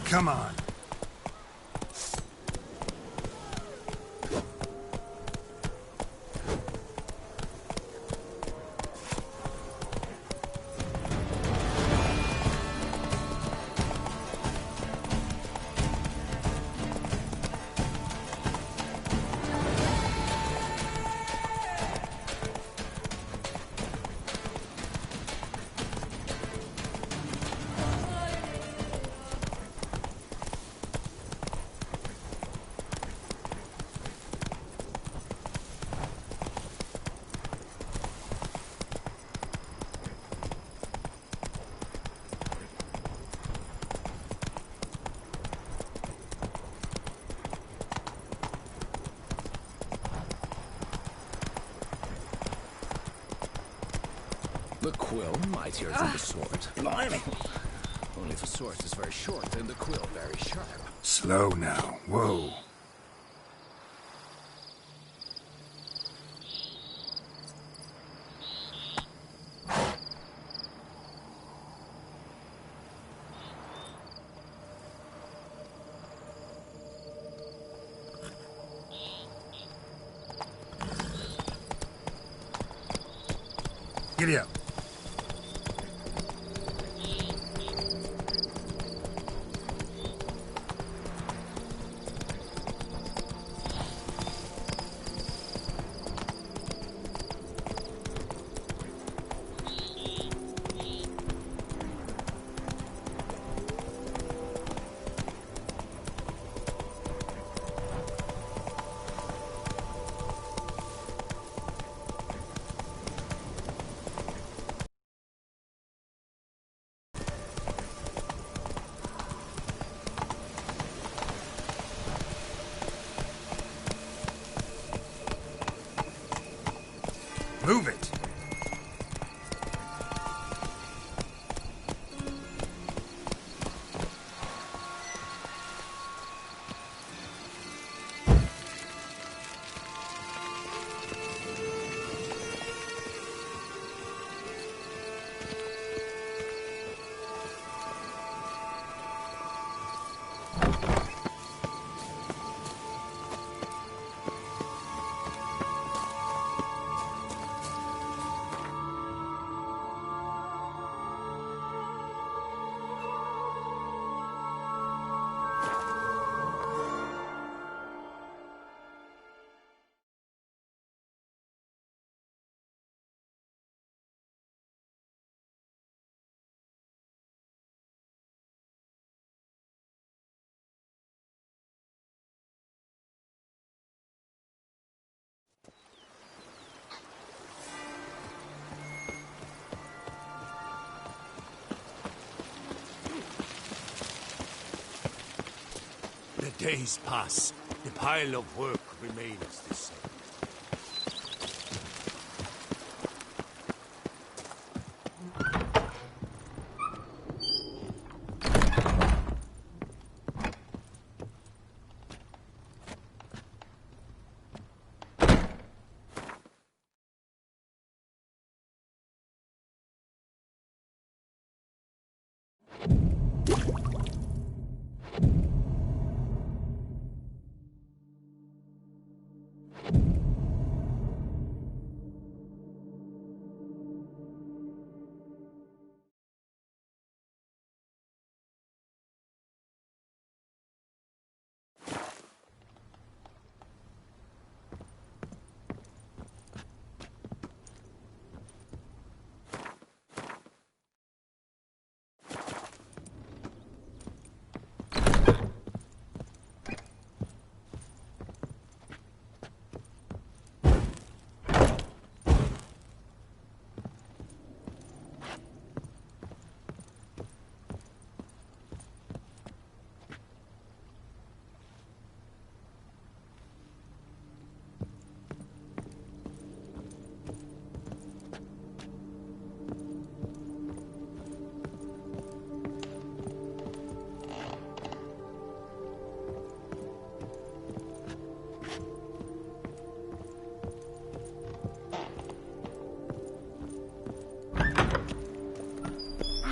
Come on. The quill mightier than the sword. Blimey! Only if the sword is very short and the quill very sharp. Slow now. Whoa. Giddy up. Move it! The days pass. The pile of work remains the same.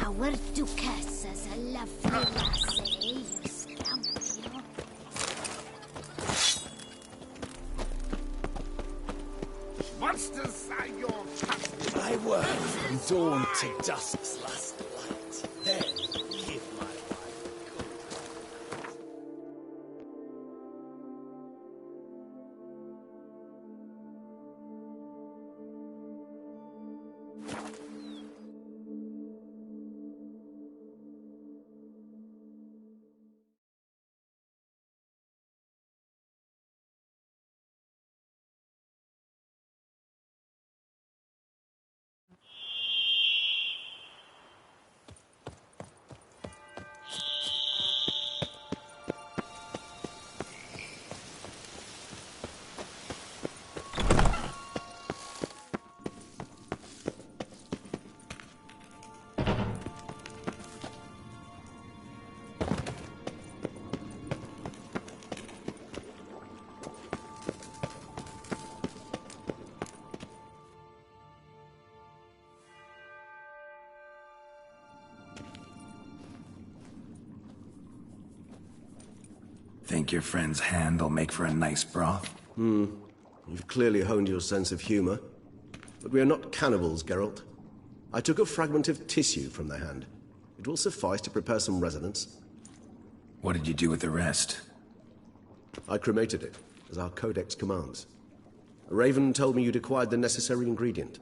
Our Duchess is a lovely lassie, you scamp, you. Monsters are your customers. I work from dawn to dusk's last light. Then give my wife good. Think your friend's hand will make for a nice broth? You've clearly honed your sense of humor. But we are not cannibals, Geralt. I took a fragment of tissue from their hand. It will suffice to prepare some resonance. What did you do with the rest? I cremated it, as our codex commands. Raven told me you'd acquired the necessary ingredient.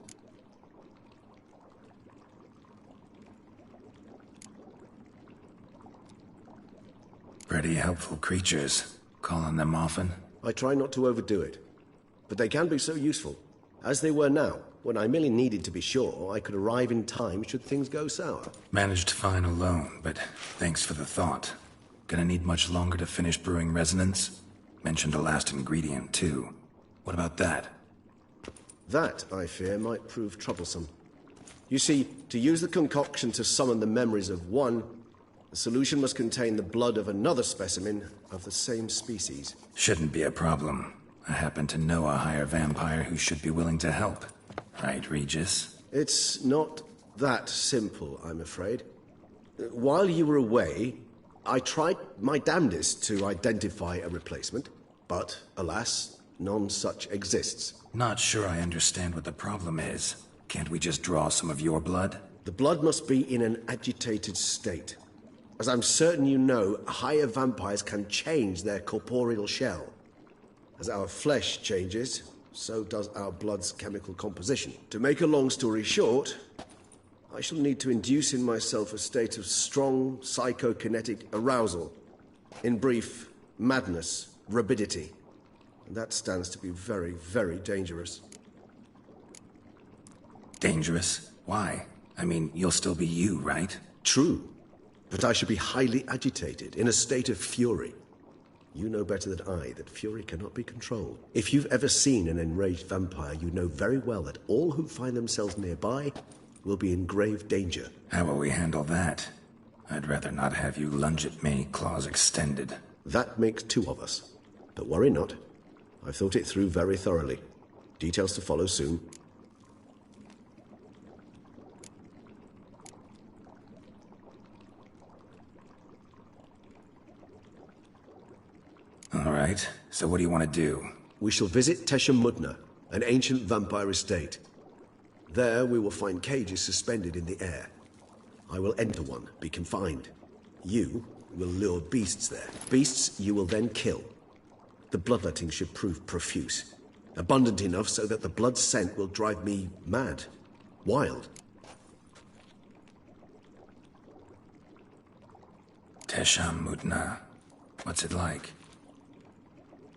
Pretty helpful creatures. Call on them often? I try not to overdo it, but they can be so useful. As they were now, when I merely needed to be sure I could arrive in time should things go sour. Managed fine alone, but thanks for the thought. Gonna need much longer to finish brewing resonance? Mentioned a last ingredient, too. What about that? That, I fear, might prove troublesome. You see, to use the concoction to summon the memories of one, the solution must contain the blood of another specimen of the same species. Shouldn't be a problem. I happen to know a higher vampire who should be willing to help. Right, Regis? It's not that simple, I'm afraid. While you were away, I tried my damnedest to identify a replacement, but, alas, none such exists. Not sure I understand what the problem is. Can't we just draw some of your blood? The blood must be in an agitated state. As I'm certain you know, higher vampires can change their corporeal shell. As our flesh changes, so does our blood's chemical composition. To make a long story short, I shall need to induce in myself a state of strong psychokinetic arousal. In brief, madness, rabidity. And that stands to be very, very dangerous. Dangerous? Why? I mean, you'll still be you, right? True. But I should be highly agitated, in a state of fury. You know better than I that fury cannot be controlled. If you've ever seen an enraged vampire, you know very well that all who find themselves nearby will be in grave danger. How will we handle that? I'd rather not have you lunge at me, claws extended. That makes two of us. But worry not. I've thought it through very thoroughly. Details to follow soon. All right, so what do you want to do? We shall visit Tesha Mudna, an ancient vampire estate. There we will find cages suspended in the air. I will enter one, be confined. You will lure beasts there. Beasts you will then kill. The bloodletting should prove profuse. Abundant enough so that the blood scent will drive me mad. Wild. Tesha Mudna. What's it like?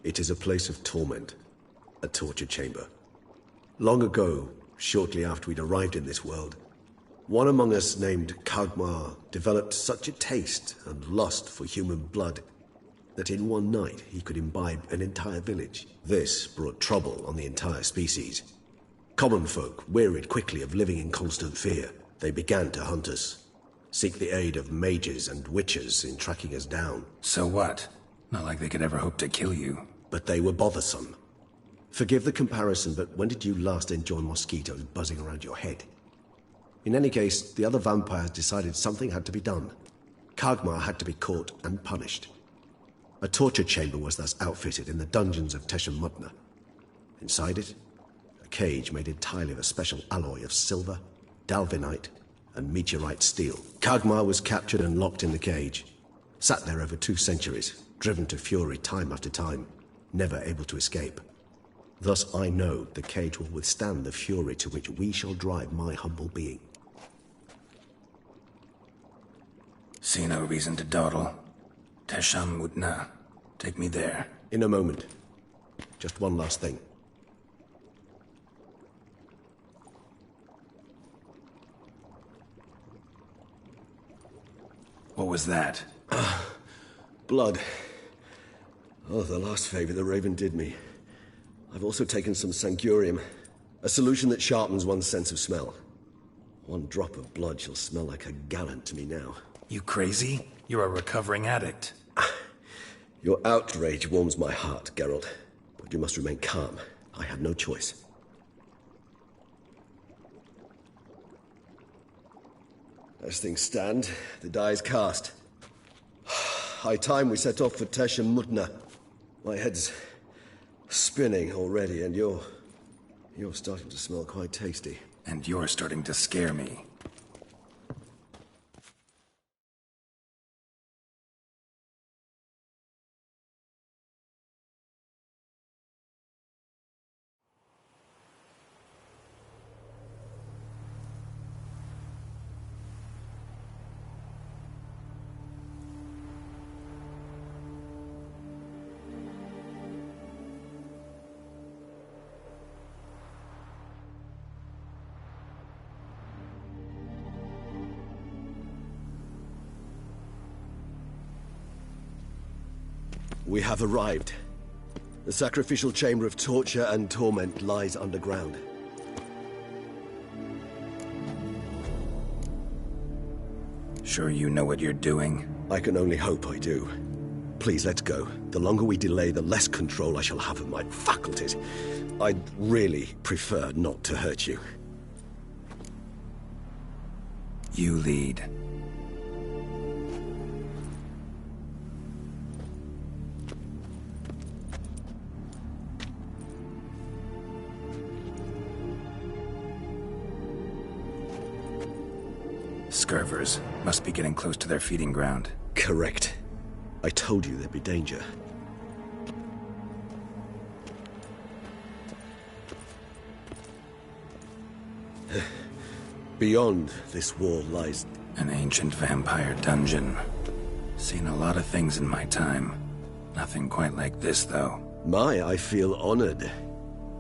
It is a place of torment. A torture chamber. Long ago, shortly after we'd arrived in this world, one among us named Kagmar developed such a taste and lust for human blood that in one night he could imbibe an entire village. This brought trouble on the entire species. Common folk wearied quickly of living in constant fear. They began to hunt us, seek the aid of mages and witches in tracking us down. So what? Not like they could ever hope to kill you. But they were bothersome. Forgive the comparison, but when did you last enjoy mosquitoes buzzing around your head? In any case, the other vampires decided something had to be done. Kagmar had to be caught and punished. A torture chamber was thus outfitted in the dungeons of Tesha Mudna. Inside it, a cage made entirely of a special alloy of silver, dalvinite, and meteorite steel. Kagmar was captured and locked in the cage. Sat there over 2 centuries, driven to fury time after time, never able to escape. Thus I know the cage will withstand the fury to which we shall drive my humble being. See no reason to dawdle. Tesha Mudna. Take me there. In a moment. Just one last thing. What was that? Blood. Oh, the last favor the Raven did me. I've also taken some Sancurium, a solution that sharpens one's sense of smell. One drop of blood shall smell like a gallon to me now. You crazy? You're a recovering addict. Your outrage warms my heart, Geralt. But you must remain calm. I have no choice. As things stand, the die is cast. High time we set off for Tesha Mudna. My head's spinning already, and you're starting to smell quite tasty. And you're starting to scare me. We have arrived. The sacrificial chamber of torture and torment lies underground. Sure you know what you're doing? I can only hope I do. Please, let's go. The longer we delay, the less control I shall have of my faculties. I'd really prefer not to hurt you. You lead. Scurvers must be getting close to their feeding ground. Correct. I told you there'd be danger. Beyond this wall lies... An ancient vampire dungeon. Seen a lot of things in my time. Nothing quite like this, though. I feel honored.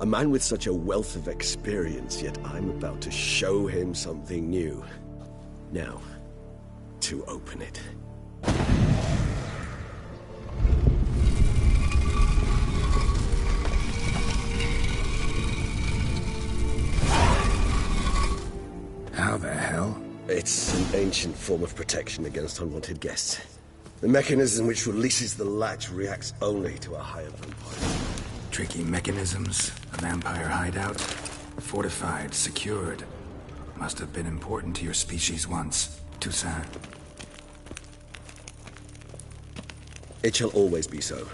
A man with such a wealth of experience, yet I'm about to show him something new. Now, to open it. How the hell? It's an ancient form of protection against unwanted guests. The mechanism which releases the latch reacts only to a higher vampire. Tricky mechanisms, a vampire hideout, fortified, secured. Must have been important to your species once, Toussaint. It shall always be so.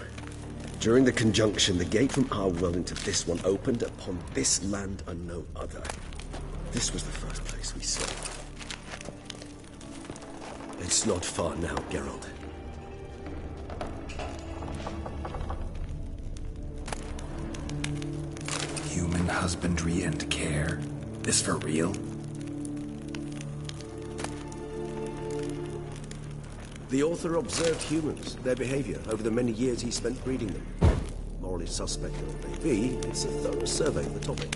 During the conjunction, the gate from our world into this one opened upon this land and no other. This was the first place we saw. It's not far now, Geralt. Human husbandry and care? This for real? The author observed humans, their behavior, over the many years he spent breeding them. Morally suspect though it may be, it's a thorough survey of the topic.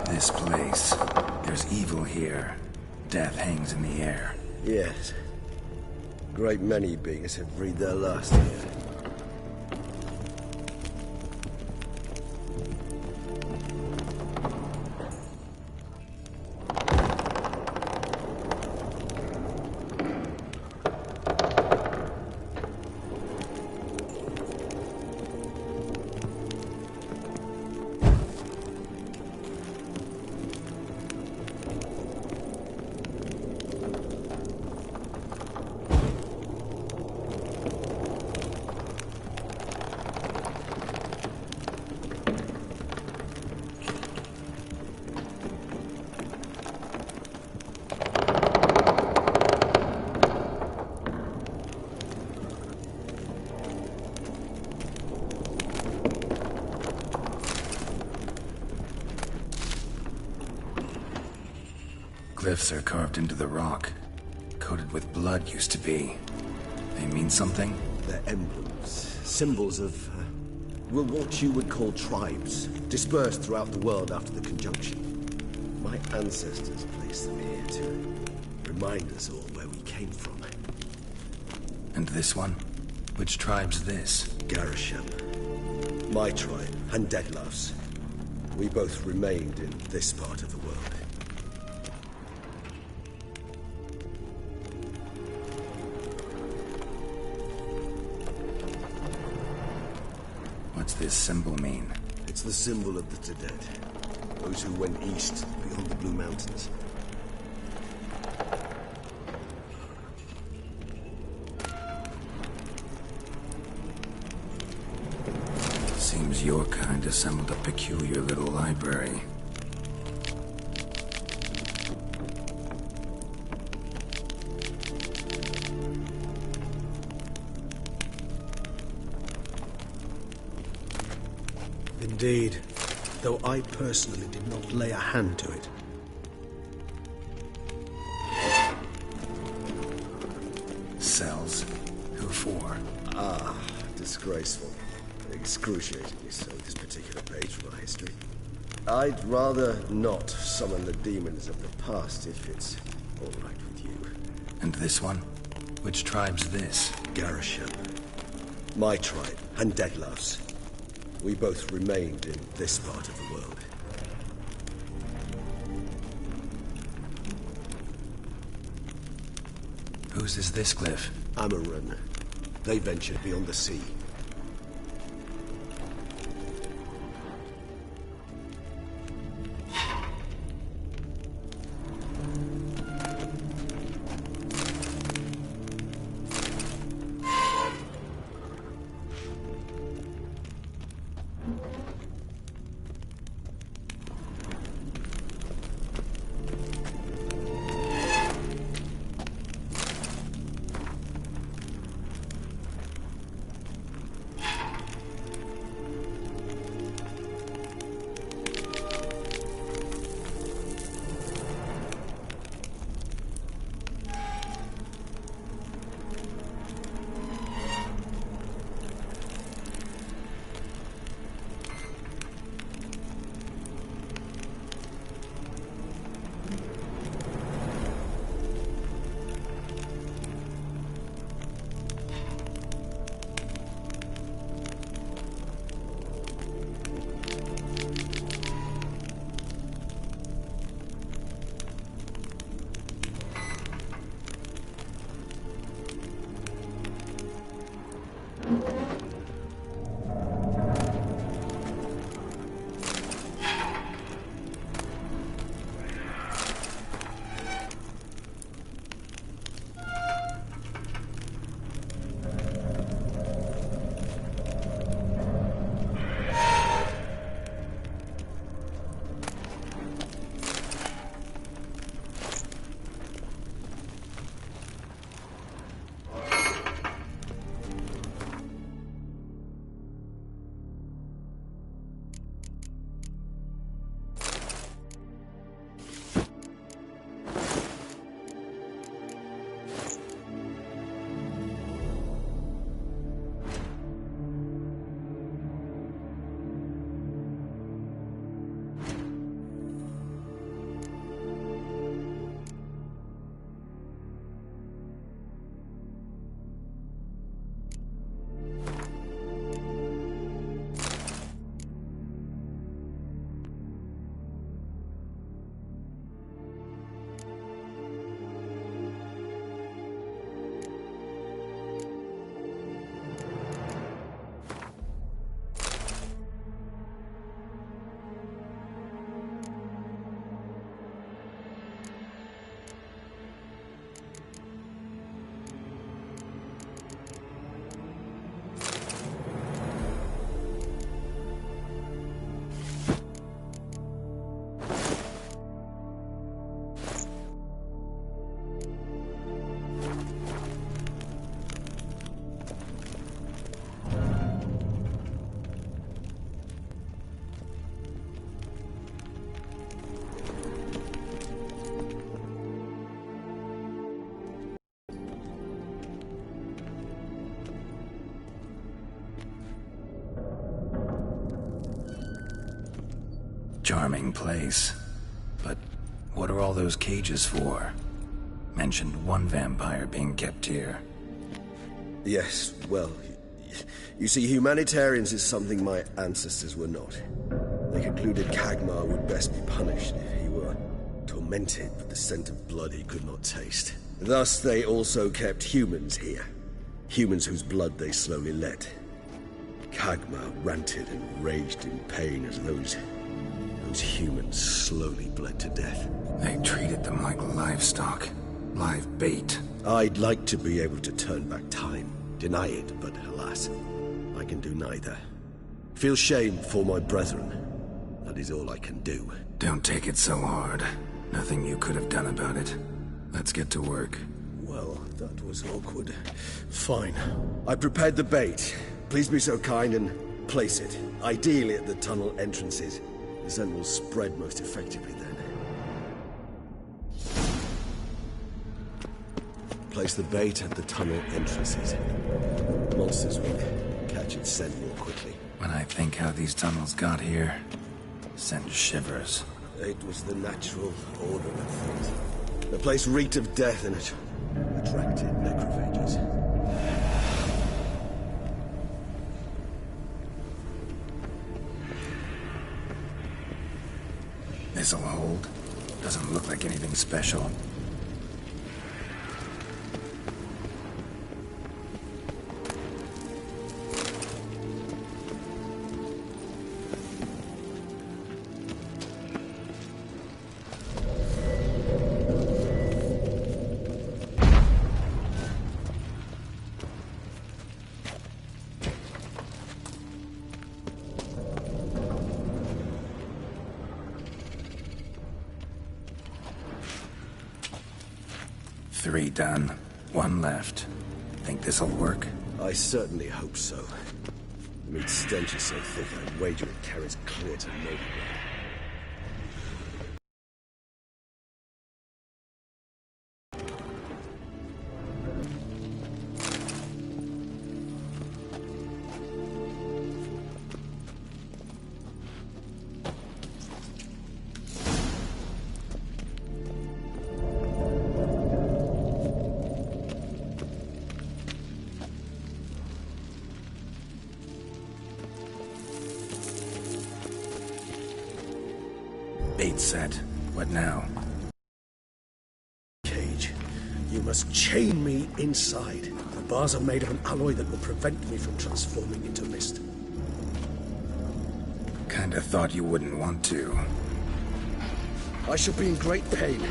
This place. There's evil here. Death hangs in the air. Yes. Great many beings have breathed their last here. Glyphs are carved into the rock. Coated with blood used to be. They mean something? They're emblems, symbols of, what you would call tribes, dispersed throughout the world after the conjunction. My ancestors placed them here to remind us all where we came from. And this one? Which tribe's this? Garisham. My tribe, and Deadlove's. We both remained in this part of the world. this symbol mean? It's the symbol of the dead. Those who went east, beyond the Blue Mountains. Seems your kind assembled a peculiar little library. Indeed, though I personally did not lay a hand to it. Cells? Who for? Ah, disgraceful. Excruciatingly so, this particular page from our history. I'd rather not summon the demons of the past if it's all right with you. And this one? Which tribe's this? Garisham. My tribe, and Deadlove's. We both remained in this part of the world. Whose is this cliff? Amaran. They ventured beyond the sea. Charming place. But what are all those cages for? Mentioned one vampire being kept here. Yes, well, you see, humanitarians is something my ancestors were not. They concluded Kagmar would best be punished if he were tormented with the scent of blood he could not taste. Thus, they also kept humans here. Humans whose blood they slowly let. Kagma ranted and raged in pain as those humans slowly bled to death. They treated them like livestock. Live bait. I'd like to be able to turn back time, deny it, but alas, I can do neither. Feel shame for my brethren. That is all I can do. Don't take it so hard. Nothing you could have done about it. Let's get to work. Well, that was awkward. Fine. I prepared the bait. Please be so kind and place it, ideally at the tunnel entrances. The scent will spread most effectively then. Place the bait at the tunnel entrances. Monsters will catch its scent more quickly. When I think how these tunnels got here, send shivers. It was the natural order of things. The place reeked of death and it attracted necrophages. This'll hold. Doesn't look like anything special. Three done. One left. Think this'll work? I certainly hope so. The meat stench is so thick, I'd wager it carries clear to nowhere. Bait set. What now? Cage. You must chain me inside. The bars are made of an alloy that will prevent me from transforming into mist. Kinda thought you wouldn't want to. I shall be in great pain.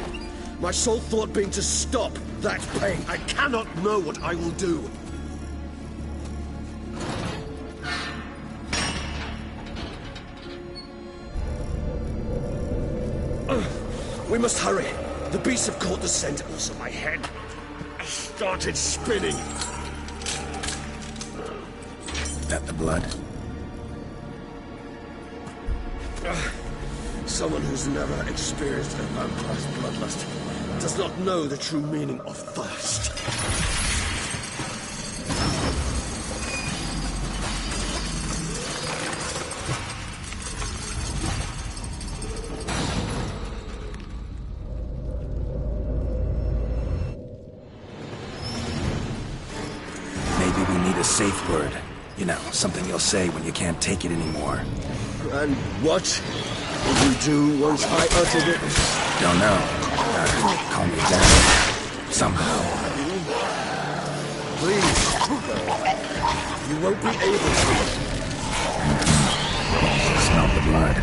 My sole thought being to stop that pain. I cannot know what I will do. We must hurry. The beasts have caught the scent, and also my head started spinning. That the blood? Someone who's never experienced a vampire's bloodlust does not know the true meaning of thirst. Safe word. You know, something you'll say when you can't take it anymore. And what would you do once I uttered it? Don't know. Calm me down. Somehow. Please. You won't be able to. Smell the blood.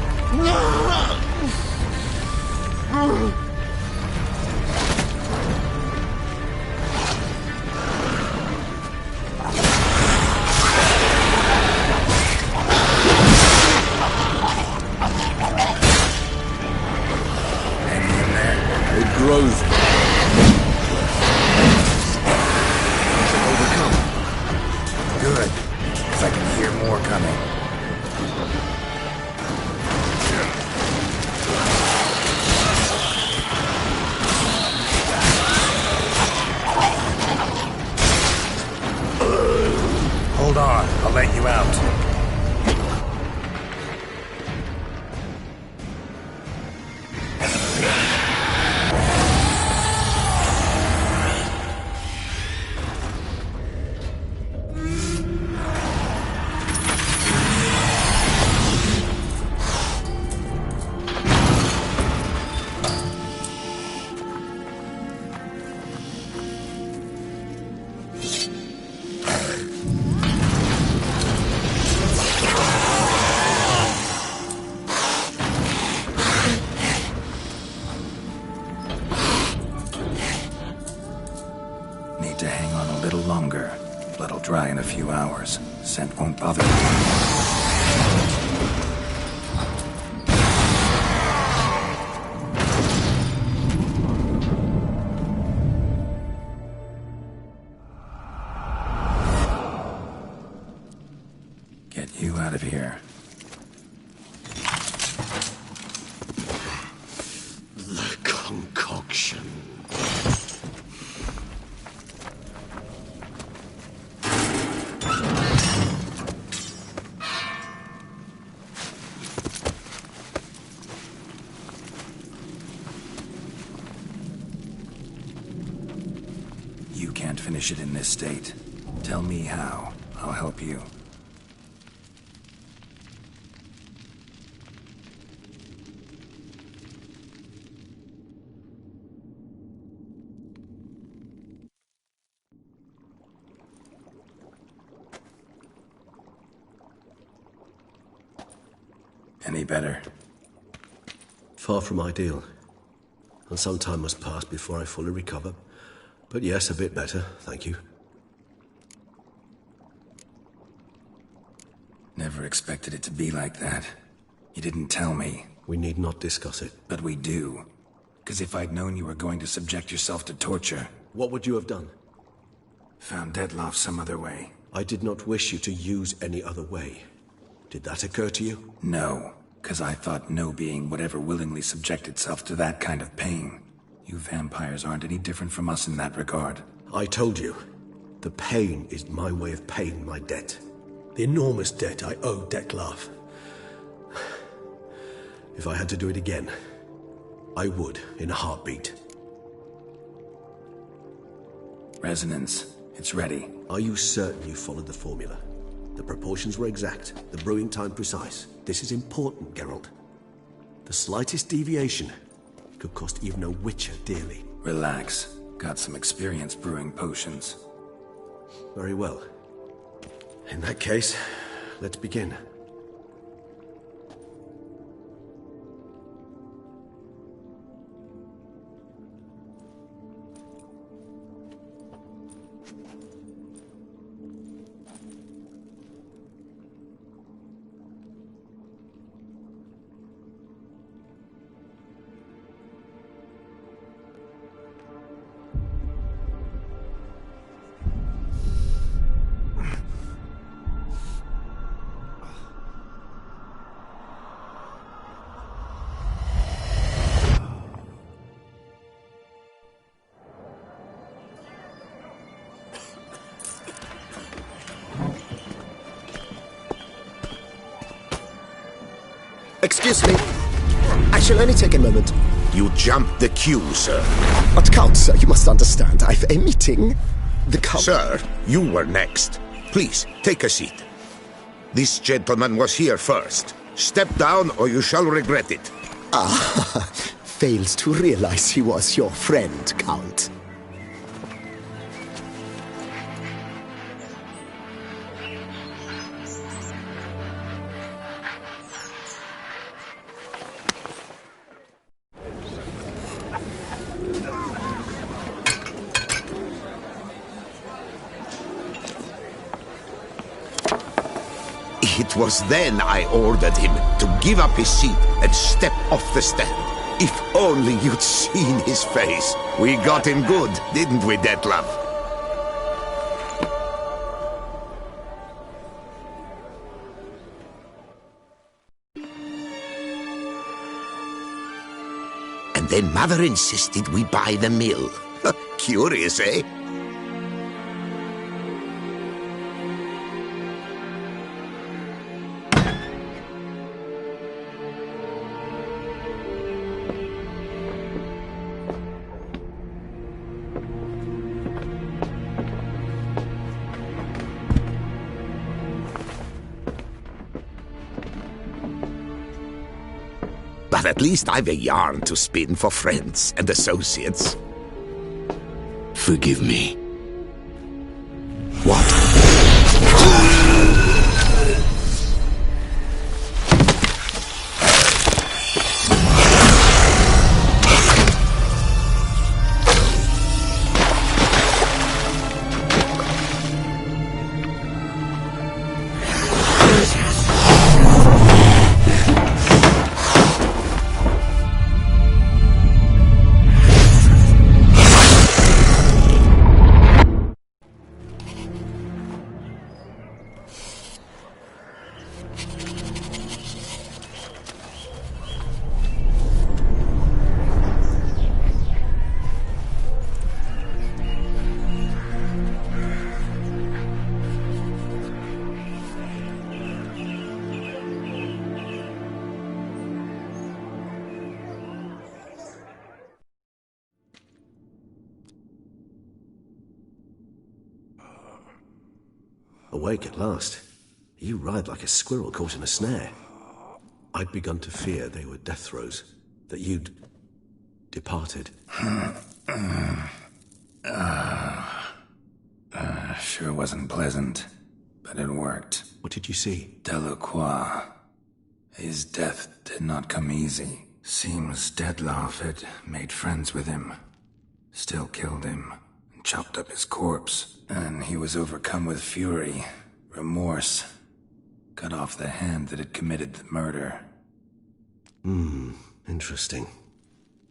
Growth. Overcome. Good, because I can hear more coming. Hold on, I'll let you out. need to hang on a little longer. Blood'll dry in a few hours. Scent won't bother you. Get you out of here. The concoction. You can't finish it in this state. Tell me how. I'll help you. Any better? Far from ideal. And some time must pass before I fully recover. But yes, a bit better, thank you. Never expected it to be like that. You didn't tell me. We need not discuss it. But we do. Because if I'd known you were going to subject yourself to torture... What would you have done? Found Dettlaff some other way. I did not wish you to use any other way. Did that occur to you? No, because I thought no being would ever willingly subject itself to that kind of pain. You vampires aren't any different from us in that regard. I told you, the pain is my way of paying my debt. The enormous debt I owe Dettlaff. If I had to do it again, I would, in a heartbeat. Resonance, it's ready. Are you certain you followed the formula? The proportions were exact, the brewing time precise. This is important, Geralt. The slightest deviation could cost even a witcher dearly. Relax. Got some experience brewing potions. Very well. In that case, let's begin. Excuse me. I shall only take a moment. You jumped the queue, sir. But Count, sir, you must understand. I've a meeting. The Count... Sir, you were next. Please, take a seat. This gentleman was here first. Step down or you shall regret it. Ah, fails to realize he was your friend, Count. It was then I ordered him to give up his seat and step off the stand. If only you'd seen his face. We got him good, didn't we, Dettlaff? And then Mother insisted we buy the mill. Curious, eh? But at least I've a yarn to spin for friends and associates. Forgive me. What? Awake at last. You ride like a squirrel caught in a snare. I'd begun to fear they were death throes, that you'd departed. Sure wasn't pleasant, but it worked. What did you see? Delacroix. His death did not come easy. Seems Dettlaff had made friends with him. Still killed him, and chopped up his corpse. And he was overcome with fury, remorse. Cut off the hand that had committed the murder. Interesting.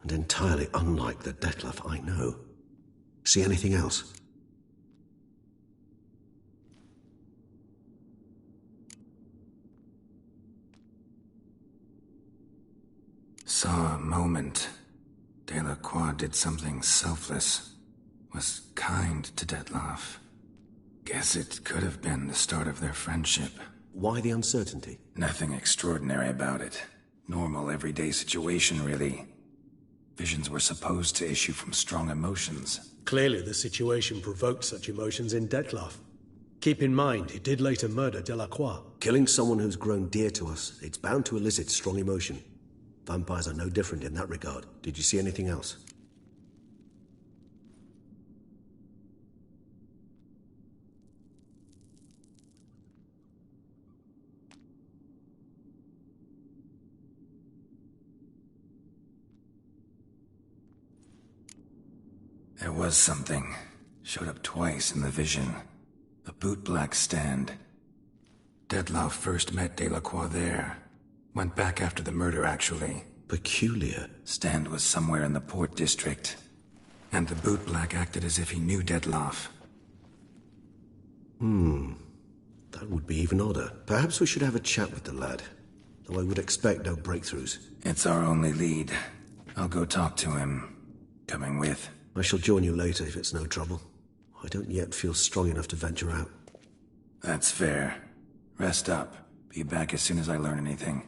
And entirely unlike the Dettlaff I know. See anything else? Saw a moment. Delacroix did something selfless. Was kind to Dettlaff. Guess it could have been the start of their friendship. Why the uncertainty? Nothing extraordinary about it. Normal, everyday situation, really. Visions were supposed to issue from strong emotions. Clearly the situation provoked such emotions in Dettlaff. Keep in mind, he did later murder Delacroix. Killing someone who's grown dear to us, it's bound to elicit strong emotion. Vampires are no different in that regard. Did you see anything else? There was something. Showed up twice in the vision. A bootblack stand. Dettlaff first met Delacroix there. Went back after the murder, actually. Peculiar. Stand was somewhere in the Port District. And the bootblack acted as if he knew Dettlaff. That would be even odder. Perhaps we should have a chat with the lad. Though I would expect no breakthroughs. It's our only lead. I'll go talk to him. Coming with. I shall join you later if it's no trouble. I don't yet feel strong enough to venture out. That's fair. Rest up. Be back as soon as I learn anything.